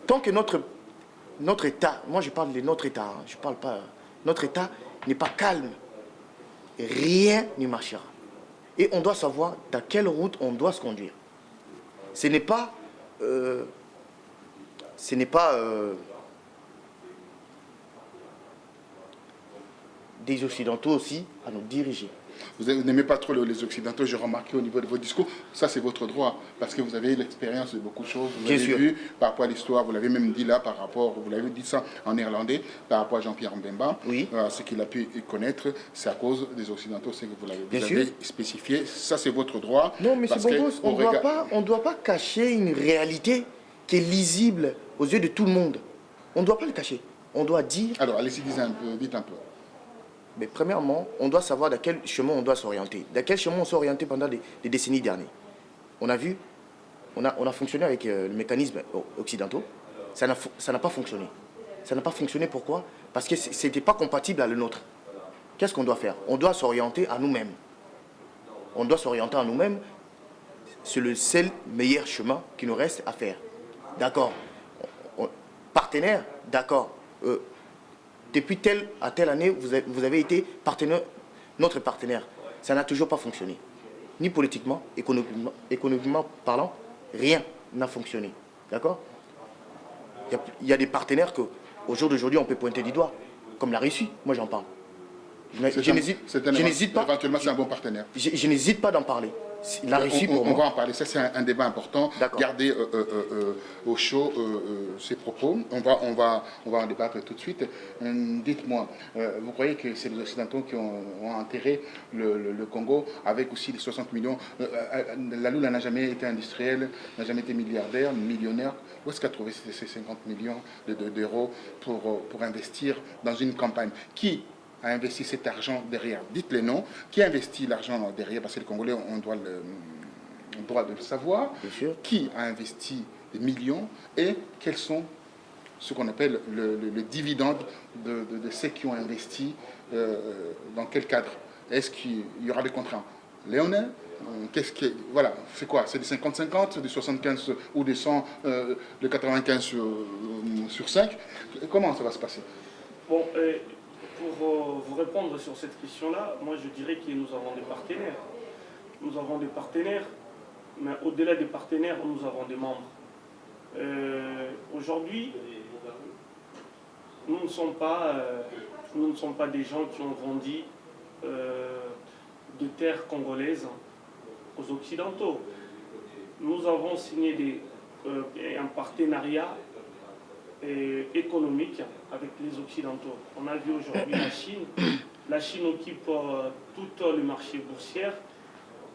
Tant que notre État, moi je parle de notre État, hein, je parle pas... Notre État n'est pas calme, rien ne marchera. Et on doit savoir dans quelle route on doit se conduire. Ce n'est pas... des Occidentaux aussi à nous diriger.
Vous n'aimez pas trop les Occidentaux, j'ai remarqué au niveau de vos discours. Ça, c'est votre droit, parce que vous avez l'expérience de beaucoup de choses. Vous l'avez vu par rapport à l'histoire, vous l'avez même dit là, par rapport, vous l'avez dit ça en néerlandais, par rapport à Jean-Pierre Mbemba.
Oui.
Ce qu'il a pu connaître, c'est à cause des Occidentaux, c'est que vous l'avez spécifié. Ça, c'est votre droit.
Non, mais c'est bon, on ne doit pas cacher une réalité qui est lisible aux yeux de tout le monde. On ne doit pas le cacher. On doit dire...
Alors, allez-y, dites un peu.
Mais premièrement, on doit savoir dans quel chemin on doit s'orienter. Dans quel chemin on s'est orienté pendant des décennies dernières. On a vu, on a fonctionné avec le mécanisme occidentaux. Ça n'a pas fonctionné. Ça n'a pas fonctionné, pourquoi? Parce que ce n'était pas compatible à le nôtre. Qu'est-ce qu'on doit faire? On doit s'orienter à nous-mêmes. On doit s'orienter à nous-mêmes. C'est le seul meilleur chemin qui nous reste à faire. D'accord. Partenaire, d'accord. Depuis telle à telle année, vous avez été notre partenaire. Ça n'a toujours pas fonctionné. Ni politiquement, économiquement parlant, rien n'a fonctionné. D'accord? Il y a des partenaires qu'au jour d'aujourd'hui, on peut pointer du doigt, comme la Russie. Moi, j'en parle. Je n'hésite pas.
Éventuellement, c'est un bon partenaire.
Je n'hésite pas d'en parler. La Russie, pour moi.
On va en parler. Ça, c'est un débat important. Gardez au chaud ces propos. On va en débattre tout de suite. Dites-moi, vous croyez que c'est les Occidentaux qui ont enterré le Congo avec aussi les 60 millions Aloula n'a jamais été industriel, n'a jamais été milliardaire, millionnaire. Où est-ce qu'il a trouvé ces 50 millions d'euros pour investir dans une campagne? Qui a investi cet argent derrière? Dites les noms. Qui a investi l'argent derrière? Parce que les Congolais, on doit le savoir.
Bien sûr.
Qui a investi des millions et quels sont ce qu'on appelle le dividende de ceux qui ont investi, dans quel cadre? Est-ce qu'il y aura des contrats léonins? Voilà, c'est quoi? C'est des 50-50, des 75 ou des 100, de 95 sur 5? Comment ça va se passer?
Bon, pour vous répondre sur cette question-là, moi je dirais que nous avons des partenaires. Nous avons des partenaires, mais au-delà des partenaires, nous avons des membres. Aujourd'hui, nous ne sommes pas des gens qui ont vendu de terres congolaises aux Occidentaux. Nous avons signé un partenariat économique avec les Occidentaux. On a vu aujourd'hui la Chine. La Chine occupe tout le marché boursier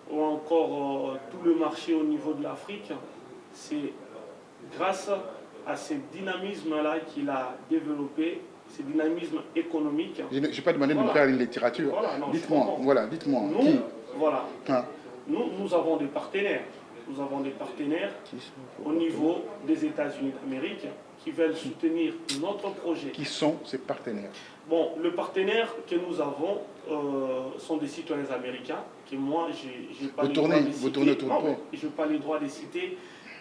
ou encore tout le marché au niveau de l'Afrique. C'est grâce à ce dynamisme-là qu'il a développé, ce dynamisme économique.
Je n'ai pas demandé de me faire une littérature.
Voilà,
dites-moi, voilà, dites-moi.
Nous, voilà.
Hein?
Nous avons des partenaires. Nous avons des partenaires au niveau des États-Unis d'Amérique qui veulent soutenir notre projet.
Qui sont ces partenaires?
Bon, le partenaire que nous avons sont des citoyens américains, que moi, je n'ai pas le droit de citer.
Vous tournez autour de toi.
Je n'ai pas le droit de citer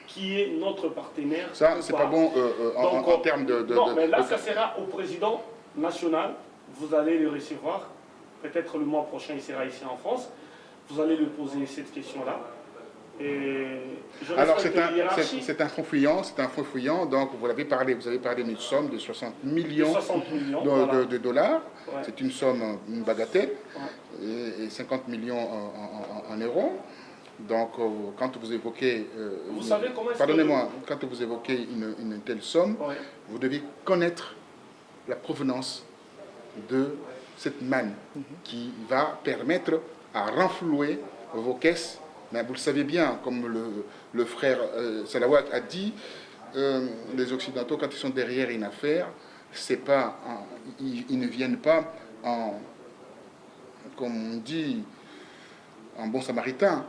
qui est notre partenaire.
Ça, c'est pas bon en termes de...
Non, mais là, ça sera au président national. Vous allez le recevoir. Peut-être le mois prochain, il sera ici en France. Vous allez lui poser cette question-là.
Alors c'est un fonds fouillant, donc vous avez parlé d'une somme de 60 millions, de dollars, ouais. C'est une somme, une bagatelle, ouais. Et 50 millions en euros. Donc quand vous évoquez,
vous savez comment
pardonnez-moi, quand vous évoquez une telle somme, ouais. Vous devez connaître la provenance de cette manne qui va permettre à renflouer vos caisses. Mais vous le savez bien, comme le frère Salawat a dit, les Occidentaux, quand ils sont derrière une affaire, c'est pas ils ne viennent pas comme on dit, en bon samaritain.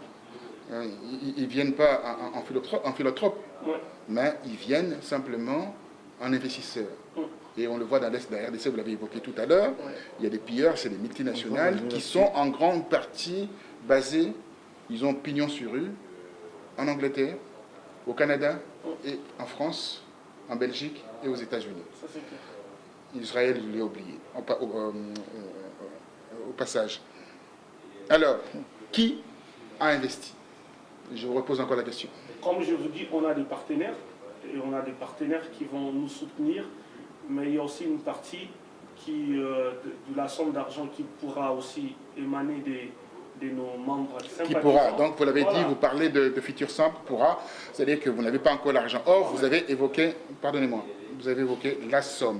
Ils ne viennent pas en philanthrope, ouais. Mais ils viennent simplement en investisseur. Ouais. Et on le voit dans l'Est de la RDC, vous l'avez évoqué tout à l'heure, ouais. Il y a des pilleurs, c'est des multinationales qui sont en grande partie basées. Ils ont pignon sur rue, en Angleterre, au Canada, et en France, en Belgique et aux États-Unis. Israël, je l'ai oublié, au passage. Alors, qui a investi? Je vous repose encore la question.
Comme je vous dis, on a des partenaires, et on a des partenaires qui vont nous soutenir, mais il y a aussi une partie de la somme d'argent qui pourra aussi émaner de nos membres
qui pourra, donc vous l'avez dit, vous parlez de Futur Simple pourra, c'est-à-dire que vous n'avez pas encore l'argent. Or, vous avez évoqué, pardonnez-moi, vous avez évoqué la somme.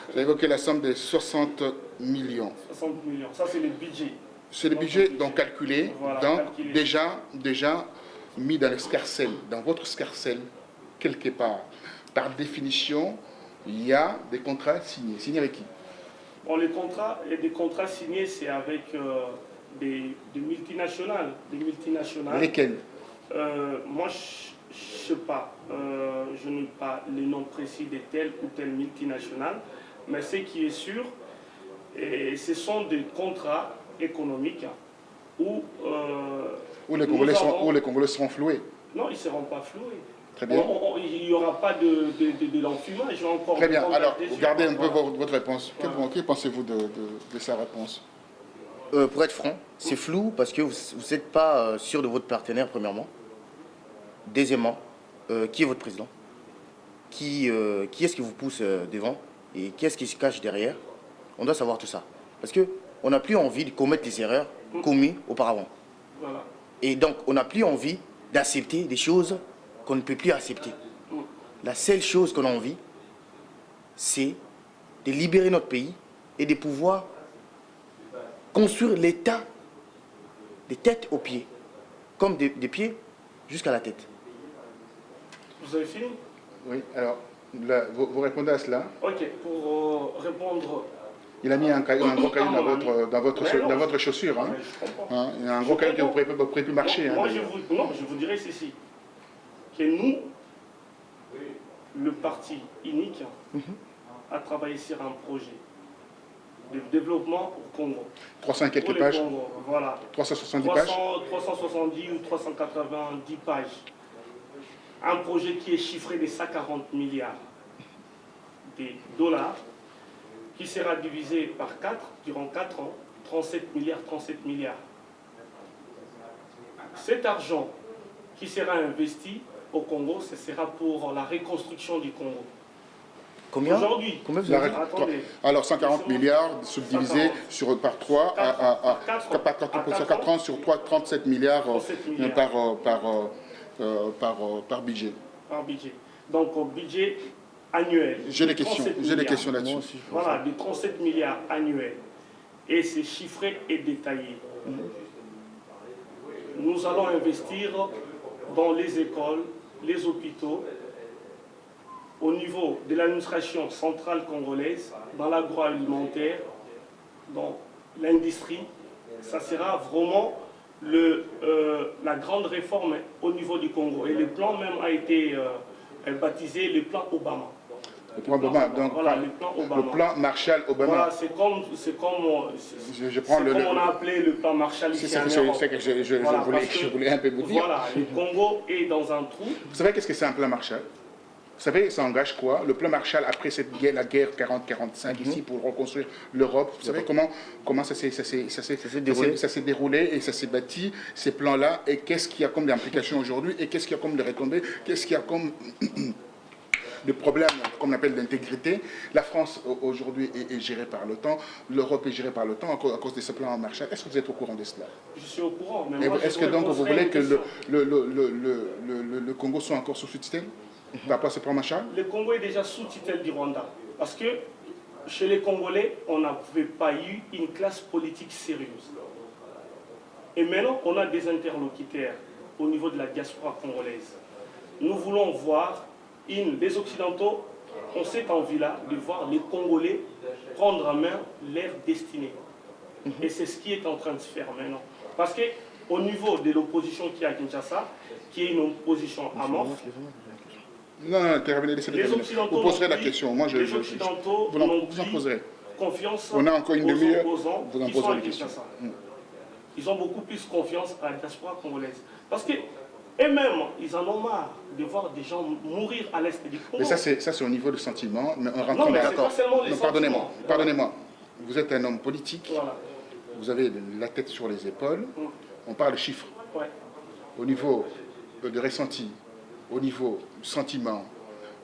Vous avez évoqué la somme de 60 millions.
60 millions, ça c'est le budget.
C'est le budget donc calculé, voilà, donc calculé. Déjà mis dans l'escarcelle, dans votre escarcelle, quelque part. Par définition, il y a des contrats signés. Signés avec qui?
Bon, les contrats signés, c'est avec... Des multinationales.
Lesquelles?
Moi, je ne sais pas. Je n'ai pas les noms précis de telle ou telle multinationale. Mais ce qui est sûr, ce sont des contrats économiques où
les Congolais seront floués.
Non, ils ne seront pas floués.
Très bien.
Il n'y aura pas de l'enfumage encore.
Très bien. Alors, regardez un peu votre réponse. Voilà. Que pensez-vous de sa réponse?
Pour être franc, c'est flou parce que vous n'êtes pas sûr de votre partenaire, premièrement. Deuxièmement, qui est votre président? Qui est-ce qui vous pousse devant? Et qui est-ce qui se cache derrière? On doit savoir tout ça. Parce qu'on n'a plus envie de commettre les erreurs commises auparavant.
Voilà.
Et donc, on n'a plus envie d'accepter des choses qu'on ne peut plus accepter. La seule chose qu'on a envie, c'est de libérer notre pays et de pouvoir construire l'État des têtes aux pieds, comme des pieds jusqu'à la tête.
Vous avez fini?
Oui, alors, là, vous répondez à cela?
Ok, pour répondre...
Il a mis un gros caillou dans votre chaussure. Hein. Hein, il y a un gros caillou que vous ne pourrez plus marcher.
Moi, je vous dirais ceci, que nous, le parti unique, a travaillé sur un projet de développement au Congo.
300 et quelques pages.
Voilà.
370 pages.
370 ou 390 pages. Un projet qui est chiffré de 140 milliards de dollars, qui sera divisé par 4 durant 4 ans, 37 milliards. Cet argent qui sera investi au Congo, ce sera pour la reconstruction du Congo.
Combien?
Aujourd'hui,
alors 140 milliards subdivisés par 3 sur 4 ans sur 37 milliards
par budget. Donc au budget annuels.
J'ai des questions,
37
j'ai des
milliards.
questions là-dessus.
Moi aussi, je pense
Voilà, de 37 milliards annuels. Et c'est chiffré et détaillé. Nous allons investir dans les écoles, les hôpitaux, au niveau de l'administration centrale congolaise, dans l'agroalimentaire, dans l'industrie. Ça sera vraiment la grande réforme au niveau du Congo. Et le plan même a été baptisé le plan Obama.
Le plan Obama, donc
voilà, le plan Obama.
le plan Marshall Obama.
Voilà, c'est comme on a appelé le plan Marshall ici en Europe.
C'est que je voulais un peu vous dire.
Voilà, le Congo est dans un trou.
Vous savez qu'est-ce que c'est un plan Marshall? Vous savez, ça engage quoi? Le plan Marshall, après cette guerre, la guerre 40-45 ici, pour reconstruire l'Europe, vous savez comment ça s'est déroulé et ça s'est bâti, ces plans-là, et qu'est-ce qu'il y a comme implications aujourd'hui, et qu'est-ce qu'il y a comme de retombées, qu'est-ce qu'il y a comme de problèmes, comme on appelle d'intégrité. La France, aujourd'hui, est gérée par l'OTAN, l'Europe est gérée par l'OTAN à cause de ce plan Marshall. Est-ce que vous êtes au courant de cela?
Je suis au courant, mais moi,
est-ce que donc vous voulez que le Congo soit encore sous tutelle par rapport à ce plan Marshall?
Le Congo est déjà sous tutelle du Rwanda. Parce que chez les Congolais, on n'avait pas eu une classe politique sérieuse. Et maintenant, on a des interlocuteurs au niveau de la diaspora congolaise. Nous voulons voir les Occidentaux ont cette envie-là de voir les Congolais prendre en main leur destinée. Et c'est ce qui est en train de se faire maintenant. Parce qu'au niveau de l'opposition qui est à Kinshasa, qui est une opposition amorphe,
non, intervenez, laissez-le terminer. Vous poserez la question. Moi,
les Occidentaux
vous en poserez.
Confiance
on a encore une demi-heure.
Vous en poserez la question. Ils ont beaucoup plus confiance à la diaspora congolaise. Parce que eux-mêmes, ils en ont marre de voir des gens mourir à l'est du Congo.
Mais ça, c'est au niveau du sentiment. Mais on rentre
non, mais c'est pas seulement les sentiments.
Pardonnez-moi. Vous êtes un homme politique.
Voilà.
Vous avez la tête sur les épaules. On parle de chiffres.
Ouais.
Au niveau de ressenti, au niveau du sentiment,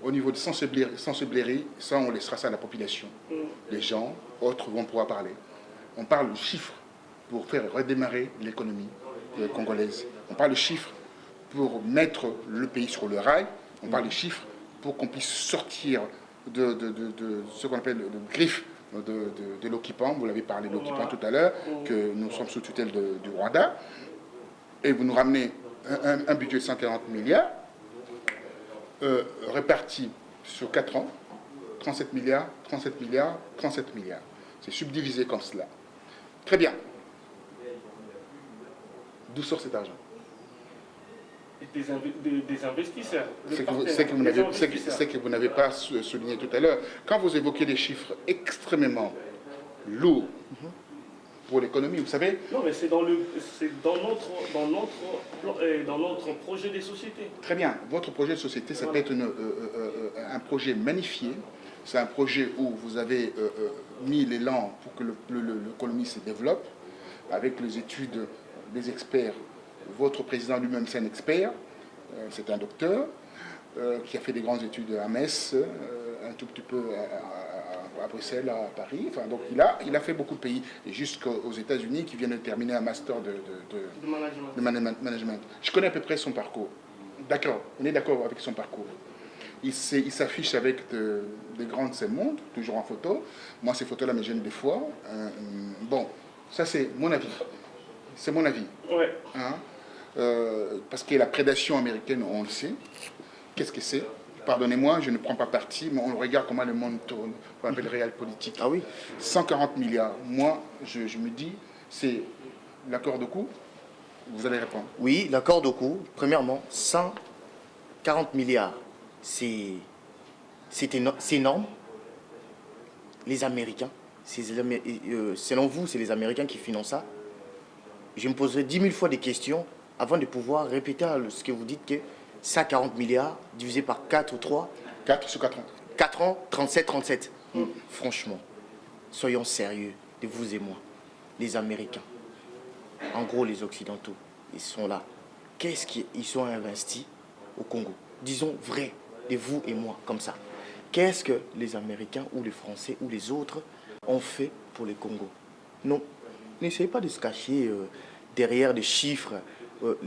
au niveau de sensiblerie, ça, on laissera ça à la population. Les gens, autres vont pouvoir parler. On parle de chiffres pour faire redémarrer l'économie congolaise. On parle de chiffres pour mettre le pays sur le rail. On parle de chiffres pour qu'on puisse sortir de ce qu'on appelle le griffe de l'occupant. Vous l'avez parlé de l'occupant tout à l'heure, que nous sommes sous tutelle du Rwanda. Et vous nous ramenez un budget de 140 milliards, réparti sur 4 ans, 37 milliards, 37 milliards, 37 milliards. C'est subdivisé comme cela. Très bien. D'où sort cet argent?
Des investisseurs.
C'est que vous n'avez pas souligné tout à l'heure. Quand vous évoquez des chiffres extrêmement lourds pour l'économie, vous savez...
Non, mais c'est dans notre projet de société.
Très bien. Votre projet de société, ça peut être un projet magnifié. C'est un projet où vous avez mis l'élan pour que l'économie se développe, avec les études des experts. Votre président lui-même, c'est un expert, c'est un docteur, qui a fait des grandes études à Metz, un tout petit peu à Bruxelles, à Paris. Enfin, donc il a fait beaucoup de pays, et jusqu'aux États-Unis, qui vient de terminer un master de management. Je connais à peu près son parcours. D'accord, on est d'accord avec son parcours. Il s'affiche avec des grands de ce monde, toujours en photo. Moi, ces photos-là me gênent des fois. Bon, ça c'est mon avis. C'est mon avis.
Ouais.
Hein? Parce que la prédation américaine, on le sait. Qu'est-ce que c'est? Pardonnez-moi, je ne prends pas parti, mais on regarde comment le monde tourne, qu'on appelle le réel politique.
Ah oui.
140 milliards. Moi, je me dis, c'est l'accord de coût. Vous allez répondre.
Oui, l'accord de coût, premièrement, 140 milliards. C'est énorme. Les Américains, selon vous, c'est les Américains qui financent ça. Je me poserai 10 000 fois des questions avant de pouvoir répéter ce que vous dites, que 140 milliards divisé par 4 ou 3.
4 sur 4 ans.
4 ans, 37. Franchement, soyons sérieux, de vous et moi. Les Américains, en gros les Occidentaux, ils sont là. Qu'est-ce qu'ils sont investis au Congo? Disons vrai, de vous et moi, comme ça. Qu'est-ce que les Américains ou les Français ou les autres ont fait pour le Congo? Non. N'essayez pas de se cacher derrière des chiffres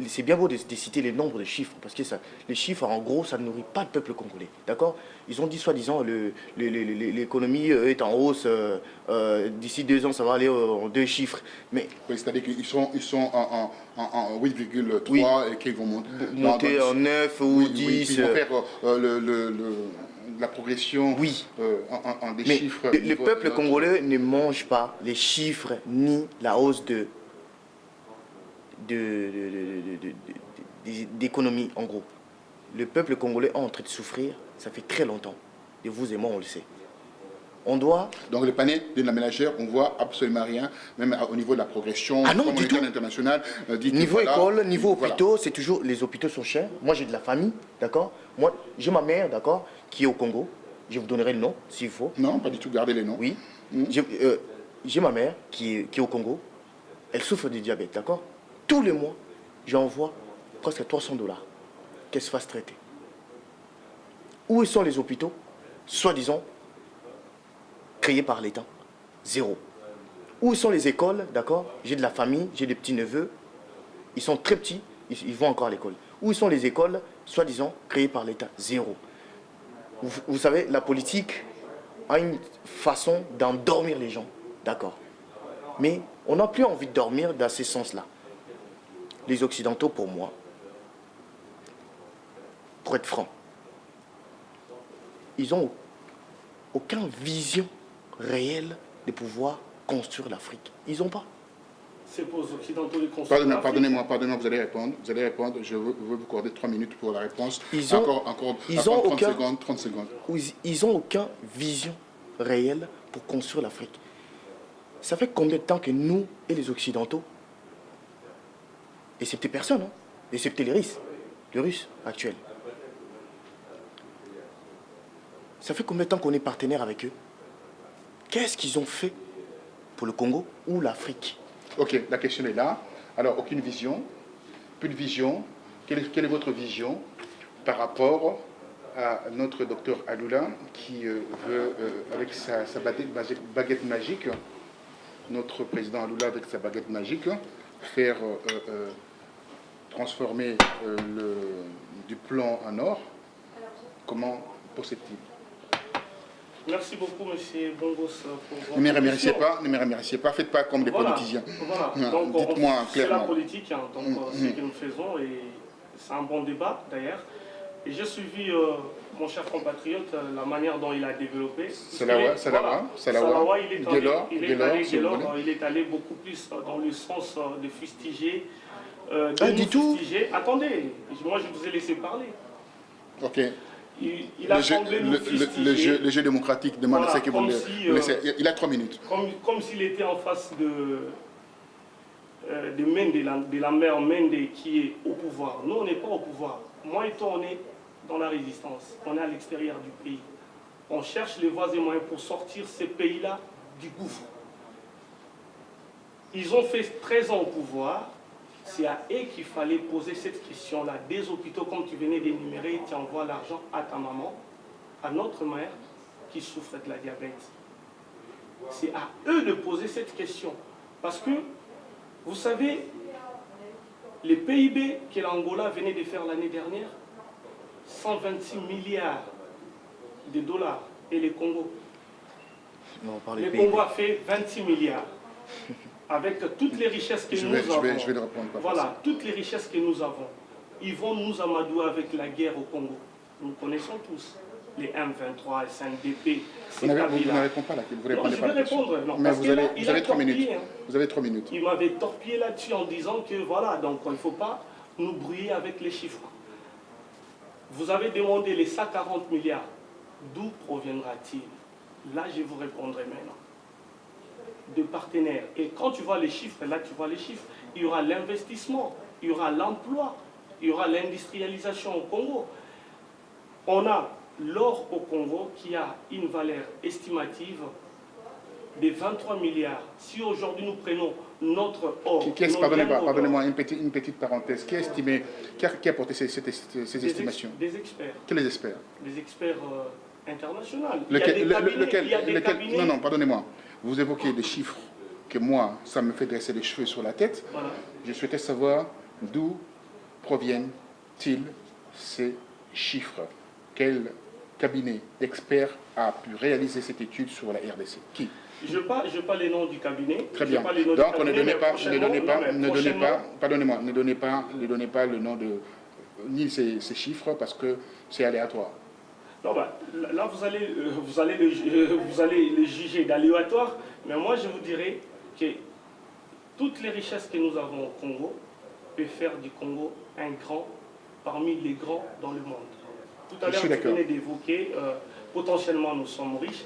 c'est bien beau de citer les nombres de chiffres, parce que les chiffres, en gros, ça ne nourrit pas le peuple congolais. D'accord? Ils ont dit, soi-disant, l'économie est en hausse, d'ici 2 ans, ça va aller en 2 chiffres. Mais
Oui, c'est-à-dire qu'ils sont en 8,3
oui,
et qu'ils vont
monter en 9 ou
oui,
10.
Oui, puis ils vont faire la progression
Oui.
en des
Mais
chiffres.
le peuple congolais ne mange pas les chiffres ni la hausse d'économie, en gros. Le peuple congolais est en train de souffrir, ça fait très longtemps. Et vous et moi, on le sait. On doit...
Donc le panier de la ménagère, on voit absolument rien, même au niveau de la progression,
Ah non,
comme
du tout.
international.
Niveau école, niveau hôpitaux, c'est toujours... Les hôpitaux sont chers. Moi, j'ai de la famille, d'accord? Moi, j'ai ma mère, d'accord, qui est au Congo. Je vous donnerai le nom, s'il faut.
Non, pas du tout, gardez les noms.
Oui. J'ai ma mère qui est au Congo. Elle souffre du diabète, d'accord? Tous les mois, j'envoie presque $300 qu'elle se fasse traiter. Où sont les hôpitaux, soi-disant, créés par l'État? Zéro. Où sont les écoles, d'accord? J'ai de la famille, j'ai des petits-neveux. Ils sont très petits, ils vont encore à l'école. Où sont les écoles, soi-disant, créées par l'État? Zéro. Vous savez, la politique a une façon d'endormir les gens, d'accord? Mais on n'a plus envie de dormir dans ce sens-là. Les Occidentaux, pour moi, pour être franc, ils n'ont aucune vision réelle de pouvoir construire l'Afrique. Ils n'ont pas.
C'est pour les Occidentaux de construire l'Afrique.
Pardonnez-moi, vous allez répondre. Vous allez répondre, je veux vous accorder 3 minutes pour la réponse.
Ils ont
30 secondes.
Ils n'ont aucune vision réelle pour construire l'Afrique. Ça fait combien de temps que nous et les Occidentaux, excepté personne, hein, excepté les Russes actuels, ça fait combien de temps qu'on est partenaire avec eux? Qu'est-ce qu'ils ont fait pour le Congo ou l'Afrique?
Ok, la question est là. Alors, aucune vision, plus de vision. Quelle est votre vision par rapport à notre docteur Alula qui veut, avec sa baguette magique, notre président Alula avec sa baguette magique, faire transformer du plomb en or? Comment procède-t-il?
Merci beaucoup, M. Bongos, pour votre
Ne me
question.
remerciez pas, faites pas comme des politiciens.
Voilà. Donc,
dites-moi
c'est la
clairement.
politique, hein, donc ce que nous faisons, et c'est un bon débat d'ailleurs. Et j'ai suivi mon cher compatriote, la manière dont il a développé.
Salawa,
il est allé beaucoup plus dans le sens de fustiger,
tout.
Attendez, moi je vous ai laissé parler.
Ok.
Il a semblé nous fustiger.
Le jeu démocratique demande
Voilà,
à ce que vous le laissez. Il a 3 minutes.
Comme s'il était en face de Mende, de la mère Mende qui est au pouvoir. Nous, on n'est pas au pouvoir. Moi et toi, on est dans la résistance. On est à l'extérieur du pays. On cherche les voies et moyens pour sortir ces pays-là du gouffre. Ils ont fait 13 ans au pouvoir. C'est à eux qu'il fallait poser cette question-là. Des hôpitaux, comme tu venais d'énumérer, tu envoies l'argent à ta maman, à notre mère qui souffre de la diabète. C'est à eux de poser cette question. Parce que, vous savez, les PIB que l'Angola venait de faire l'année dernière, 126 milliards de dollars, et le Congo. Le Congo a fait 26 milliards. Avec toutes les richesses que nous avons.
Je vais le répondre.
Voilà, toutes les richesses que nous avons. Ils vont nous amadouer avec la guerre au Congo. Nous connaissons tous les M23, les SNDP.
Vous ne répondez pas là. Vous
non, je vais répondre. Non,
mais vous avez 3 minutes.
Hein.
Vous avez 3 minutes.
Il m'avait torpillé là-dessus en disant que voilà, donc il ne faut pas nous brouiller avec les chiffres. Vous avez demandé les 140 milliards. D'où proviendra-t-il? Là, je vous répondrai maintenant. De partenaires. Et quand tu vois les chiffres, là tu vois les chiffres, il y aura l'investissement, il y aura l'emploi, il y aura l'industrialisation au Congo. On a l'or au Congo qui a une valeur estimative de 23 milliards. Si aujourd'hui nous prenons notre or...
Pardonnez-moi, une petite parenthèse. Qui a estimé, qui a porté ces estimations?
Des experts.
Quels experts?
Des experts internationaux.
Non, pardonnez-moi. Vous évoquez des chiffres que moi, ça me fait dresser les cheveux sur la tête.
Voilà.
Je souhaitais savoir D'où proviennent-ils ces chiffres? Quel cabinet d'experts a pu réaliser cette étude sur la RDC? Qui?
Je n'ai pas les noms du cabinet.
Très bien.
Pas les noms
Donc,
du cabinet,
ne donnez pas le nom de ni ces chiffres parce que c'est aléatoire.
Non, bah, là, vous allez les juger d'aléatoire, mais moi, je vous dirais que toutes les richesses que nous avons au Congo peuvent faire du Congo un grand parmi les grands dans le monde. Tout à l'heure, vous venez d'évoquer, potentiellement, nous sommes riches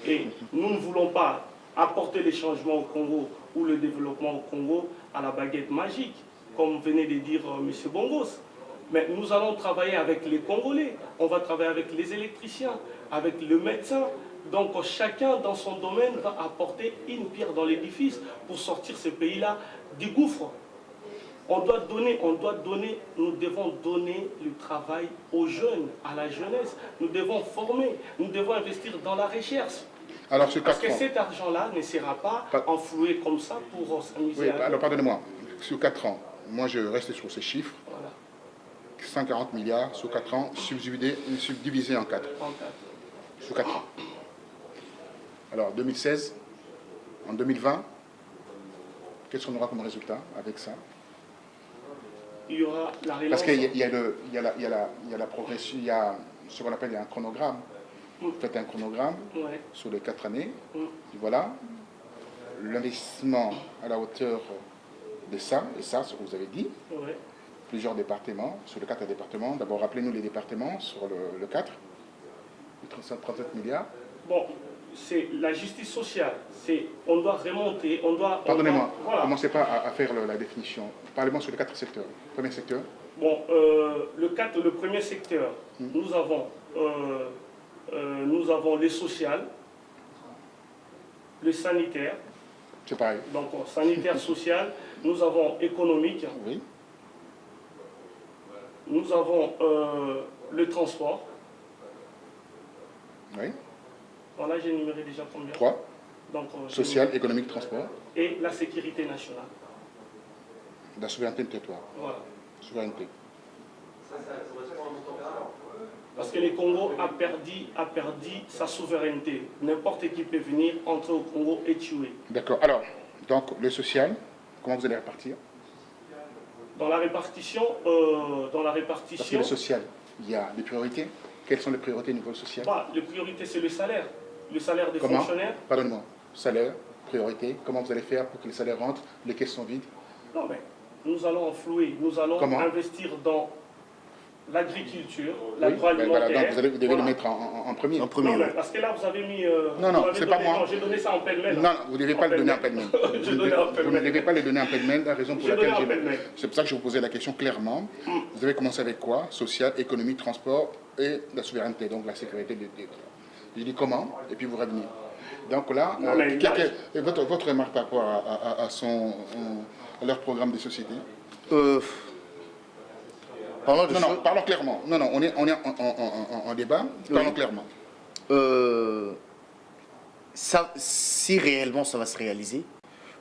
et nous ne voulons pas apporter les changements au Congo ou le développement au Congo à la baguette magique, comme venait de dire M. Bongos. Mais nous allons travailler avec les Congolais, on va travailler avec les électriciens, avec le médecin. Donc chacun dans son domaine va apporter une pierre dans l'édifice pour sortir ce pays-là du gouffre. Nous devons donner le travail aux jeunes, à la jeunesse. Nous devons former, nous devons investir dans la recherche.
Alors,
parce que cet argent-là ne sera pas enfloué comme ça pour s'amuser.
Oui, alors pardonnez-moi, sur 4 ans, moi je reste sur ces chiffres.
Voilà.
140 milliards sur 4 ans, subdivisé en 4. Sur 4 ans. Alors, 2016, en 2020, qu'est-ce qu'on aura comme résultat avec ça?
Il y aura la relance.
Parce qu'il y a la progression, il y a ce qu'on appelle un chronogramme. Vous faites un chronogramme sur les 4 années. Voilà. L'investissement à la hauteur de ça, et ça, ce que vous avez dit. Plusieurs départements, sur les 4 départements. D'abord, rappelez-nous les départements sur le 4. 37 milliards.
Bon, c'est la justice sociale. On doit remonter,
Pardonnez-moi,
voilà.
Commencez pas à faire la définition. Parlez-moi sur les 4 secteurs. Premier secteur.
Bon, le premier secteur, nous avons le social, le sanitaire.
C'est pareil.
Donc, sanitaire, social. Nous avons économique.
Oui.
Nous avons le transport.
Oui.
Voilà, j'ai énuméré déjà combien?
3.
Donc,
social, économique, transport.
Et la sécurité nationale.
La souveraineté du territoire.
Voilà.
Souveraineté.
Parce que le Congo a perdu sa souveraineté. N'importe qui peut venir, entrer au Congo et tuer.
D'accord. Alors, donc le social, comment vous allez répartir?
Dans la répartition...
Parce que le social, il y a des priorités. Quelles sont les priorités au niveau social?
Les priorités, c'est le salaire. Le salaire des
Comment?
fonctionnaires.
Pardonne-moi. Salaire, priorité. Comment vous allez faire pour que les salaires rentrent, les caisses sont vides?
Non, mais nous allons enflouer, nous allons investir dans l'agriculture, l'agroalimentaire.
Voilà, donc vous devez le mettre en premier.
En premier.
Non, mais parce que là, vous avez mis...
non, c'est pas moi.
Non, j'ai donné ça en pêle-mêle.
Non, vous ne devez pas le donner en pêle-mêle. Vous ne devez pas le donner en pêle-mêle, la raison pour laquelle c'est pour ça que je vous posais la question clairement. Vous avez commencé avec quoi? Social, économie, transport et la souveraineté, donc la sécurité des territoires. Je dis comment, et puis vous revenez. Donc là, votre remarque par rapport à leur programme de société? Parlons clairement. Non, on est en débat. Parlons clairement.
Si réellement ça va se réaliser,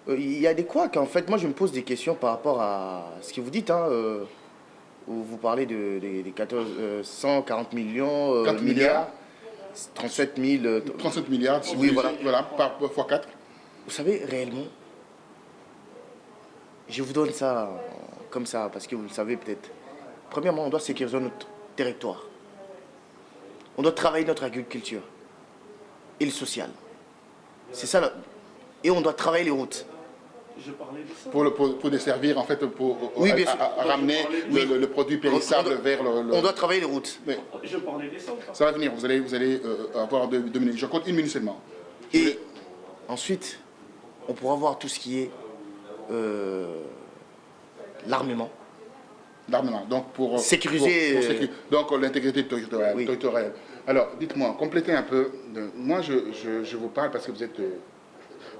il y a des couacs. En fait, moi, je me pose des questions par rapport à ce que vous dites. Vous parlez des 140 millions,
4 milliards.
37 000...
37 milliards,
oui, voilà.
Par fois 4.
Vous savez, réellement, je vous donne ça comme ça, parce que vous le savez peut-être. Premièrement, on doit sécuriser notre territoire. On doit travailler notre agriculture et le social. C'est ça, et on doit travailler les routes.
Je parlais de ça.
Pour desservir, en fait, à ramener le produit périssable vers le...
On doit travailler les routes.
Mais
je parlais de ça.
Ça va venir, vous allez avoir 2 minutes. Je compte 1 minute seulement.
Et ensuite, on pourra voir tout ce qui est l'armement.
L'armement, donc pour
sécuriser...
donc l'intégrité territoriale. Alors, dites-moi, complétez un peu. Moi, je vous parle parce que vous êtes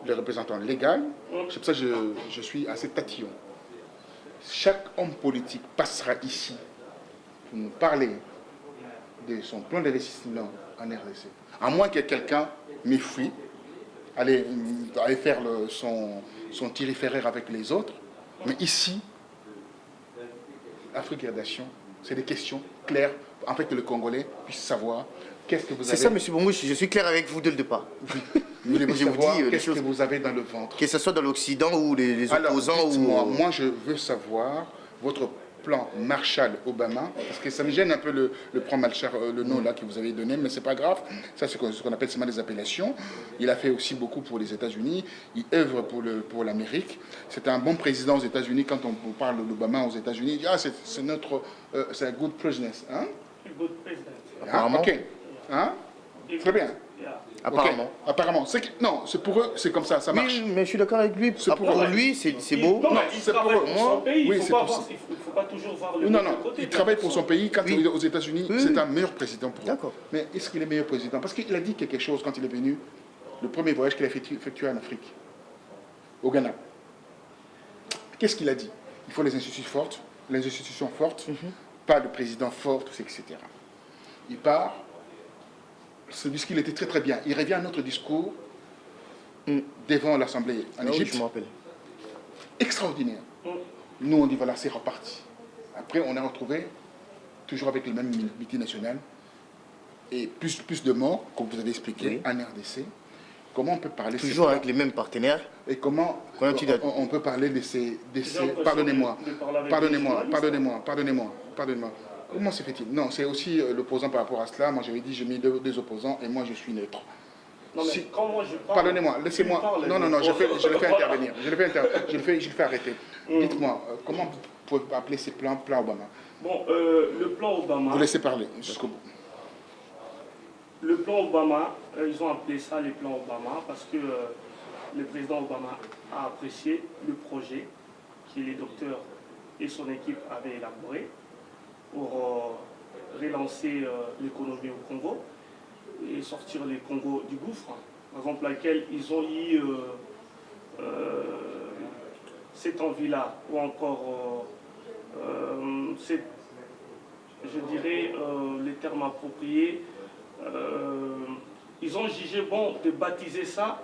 le représentant légal. C'est pour ça que je suis assez tatillon. Chaque homme politique passera ici pour nous parler de son plan d'investissement en RDC. À moins que quelqu'un m'effraie, aller faire son tiriféraire avec les autres. Mais ici, Afrique et Nation, c'est des questions claires, en fait, que le Congolais puisse savoir qu'est-ce que vous avez.
C'est ça, M. Bombouche, je suis clair avec vous dès le départ.
Vous voulez
Je vous
savoir
dis, les
qu'est-ce
choses-
que vous avez dans le ventre.
Que ce soit dans l'Occident ou les
Alors,
opposants
dites-moi,
ou...
moi je veux savoir votre plan Marshall-Obama, parce que ça me gêne un peu le plan Marshall, le nom là que vous avez donné, mais c'est pas grave. Ça, c'est ce qu'on appelle seulement des appellations. Il a fait aussi beaucoup pour les États-Unis. Il œuvre pour l'Amérique. C'est un bon président aux États-Unis. Quand on parle d'Obama aux États-Unis, il dit ah c'est notre, c'est un good business, hein?
Good president.
Apparemment.
Ok, hein? Très bien.
Yeah.
Apparemment.
Ok. Apparemment. Non, c'est pour eux, c'est comme ça marche.
Oui, mais je suis d'accord avec lui.
C'est pour
Pour
eux.
lui, c'est beau.
Non, mais il
c'est
travaille
pour
pour son pays.
oui,
Il
c'est
ne
pour ça.
faut pas toujours voir le
Non,
mauvais
non,
côté.
il travaille pour son pays. Quand
Oui.
il est aux États-Unis,
Oui,
c'est
oui.
un meilleur président pour eux.
D'accord.
Mais est-ce qu'il est meilleur président? Parce qu'il a dit quelque chose quand il est venu, le premier voyage qu'il a effectué en Afrique, au Ghana. Qu'est-ce qu'il a dit? Il faut les institutions fortes, pas le président fort, etc. Il part, ce discours il était très très bien. Il revient à notre discours devant l'Assemblée en
Ah oui,
Égypte.
je me rappelle.
Extraordinaire.
Mm.
Nous, on dit voilà, c'est reparti. Après, on a retrouvé, toujours avec le même multinational, et plus de morts, comme vous avez expliqué,
Oui.
en RDC. Comment on peut parler
Toujours
ces
avec les mêmes partenaires.
et comment
Qu'on a-t-il à-
on peut parler de ces
l'impression
pardonnez-moi,
de parler avec
pardonnez-moi,
des
pardonnez-moi. Comment se fait-il? Non, c'est aussi l'opposant par rapport à cela. Moi, j'avais dit, j'ai mis deux opposants et moi, je suis neutre.
Non, mais
Si-
quand moi je parle.
Pardonnez-moi,
tu
laissez-moi.
parles,
Non, je le fais
Voilà.
intervenir. Je le fais arrêter. Dites-moi, comment vous pouvez appeler ces plans Obama?
Bon, le plan Obama.
Vous laissez parler jusqu'au bout.
Le plan Obama, ils ont appelé ça les plans Obama parce que le président Obama a apprécié le projet que les docteurs et son équipe avaient élaboré pour relancer l'économie au Congo et sortir les Congos du gouffre, par exemple laquelle ils ont eu cette envie-là, ou encore je dirais les termes appropriés. Ils ont jugé bon de baptiser ça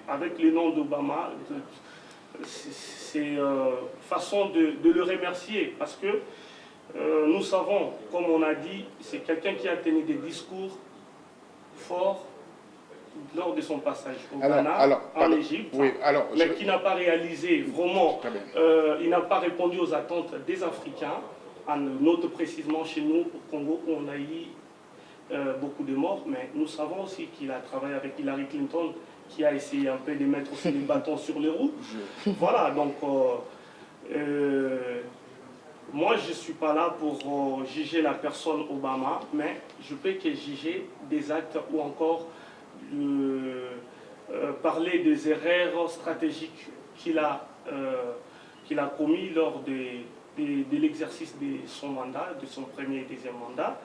avec le nom d'Obama. C'est façon de le remercier parce que nous savons, comme on a dit, c'est quelqu'un qui a tenu des discours forts lors de son passage au Ghana, en
pardon.
Égypte,
Oui, alors,
mais qui n'a pas réalisé vraiment,
Très bien.
il n'a pas répondu aux attentes des Africains, en note précisément chez nous au Congo où on a eu beaucoup de morts, mais nous savons aussi qu'il a travaillé avec Hillary Clinton qui a essayé un peu de mettre aussi les bâtons sur les roues. Voilà, donc moi je ne suis pas là pour juger la personne Obama, mais je peux que juger des actes ou encore parler des erreurs stratégiques qu'il a commis lors de l'exercice de son mandat, de son premier et deuxième mandat.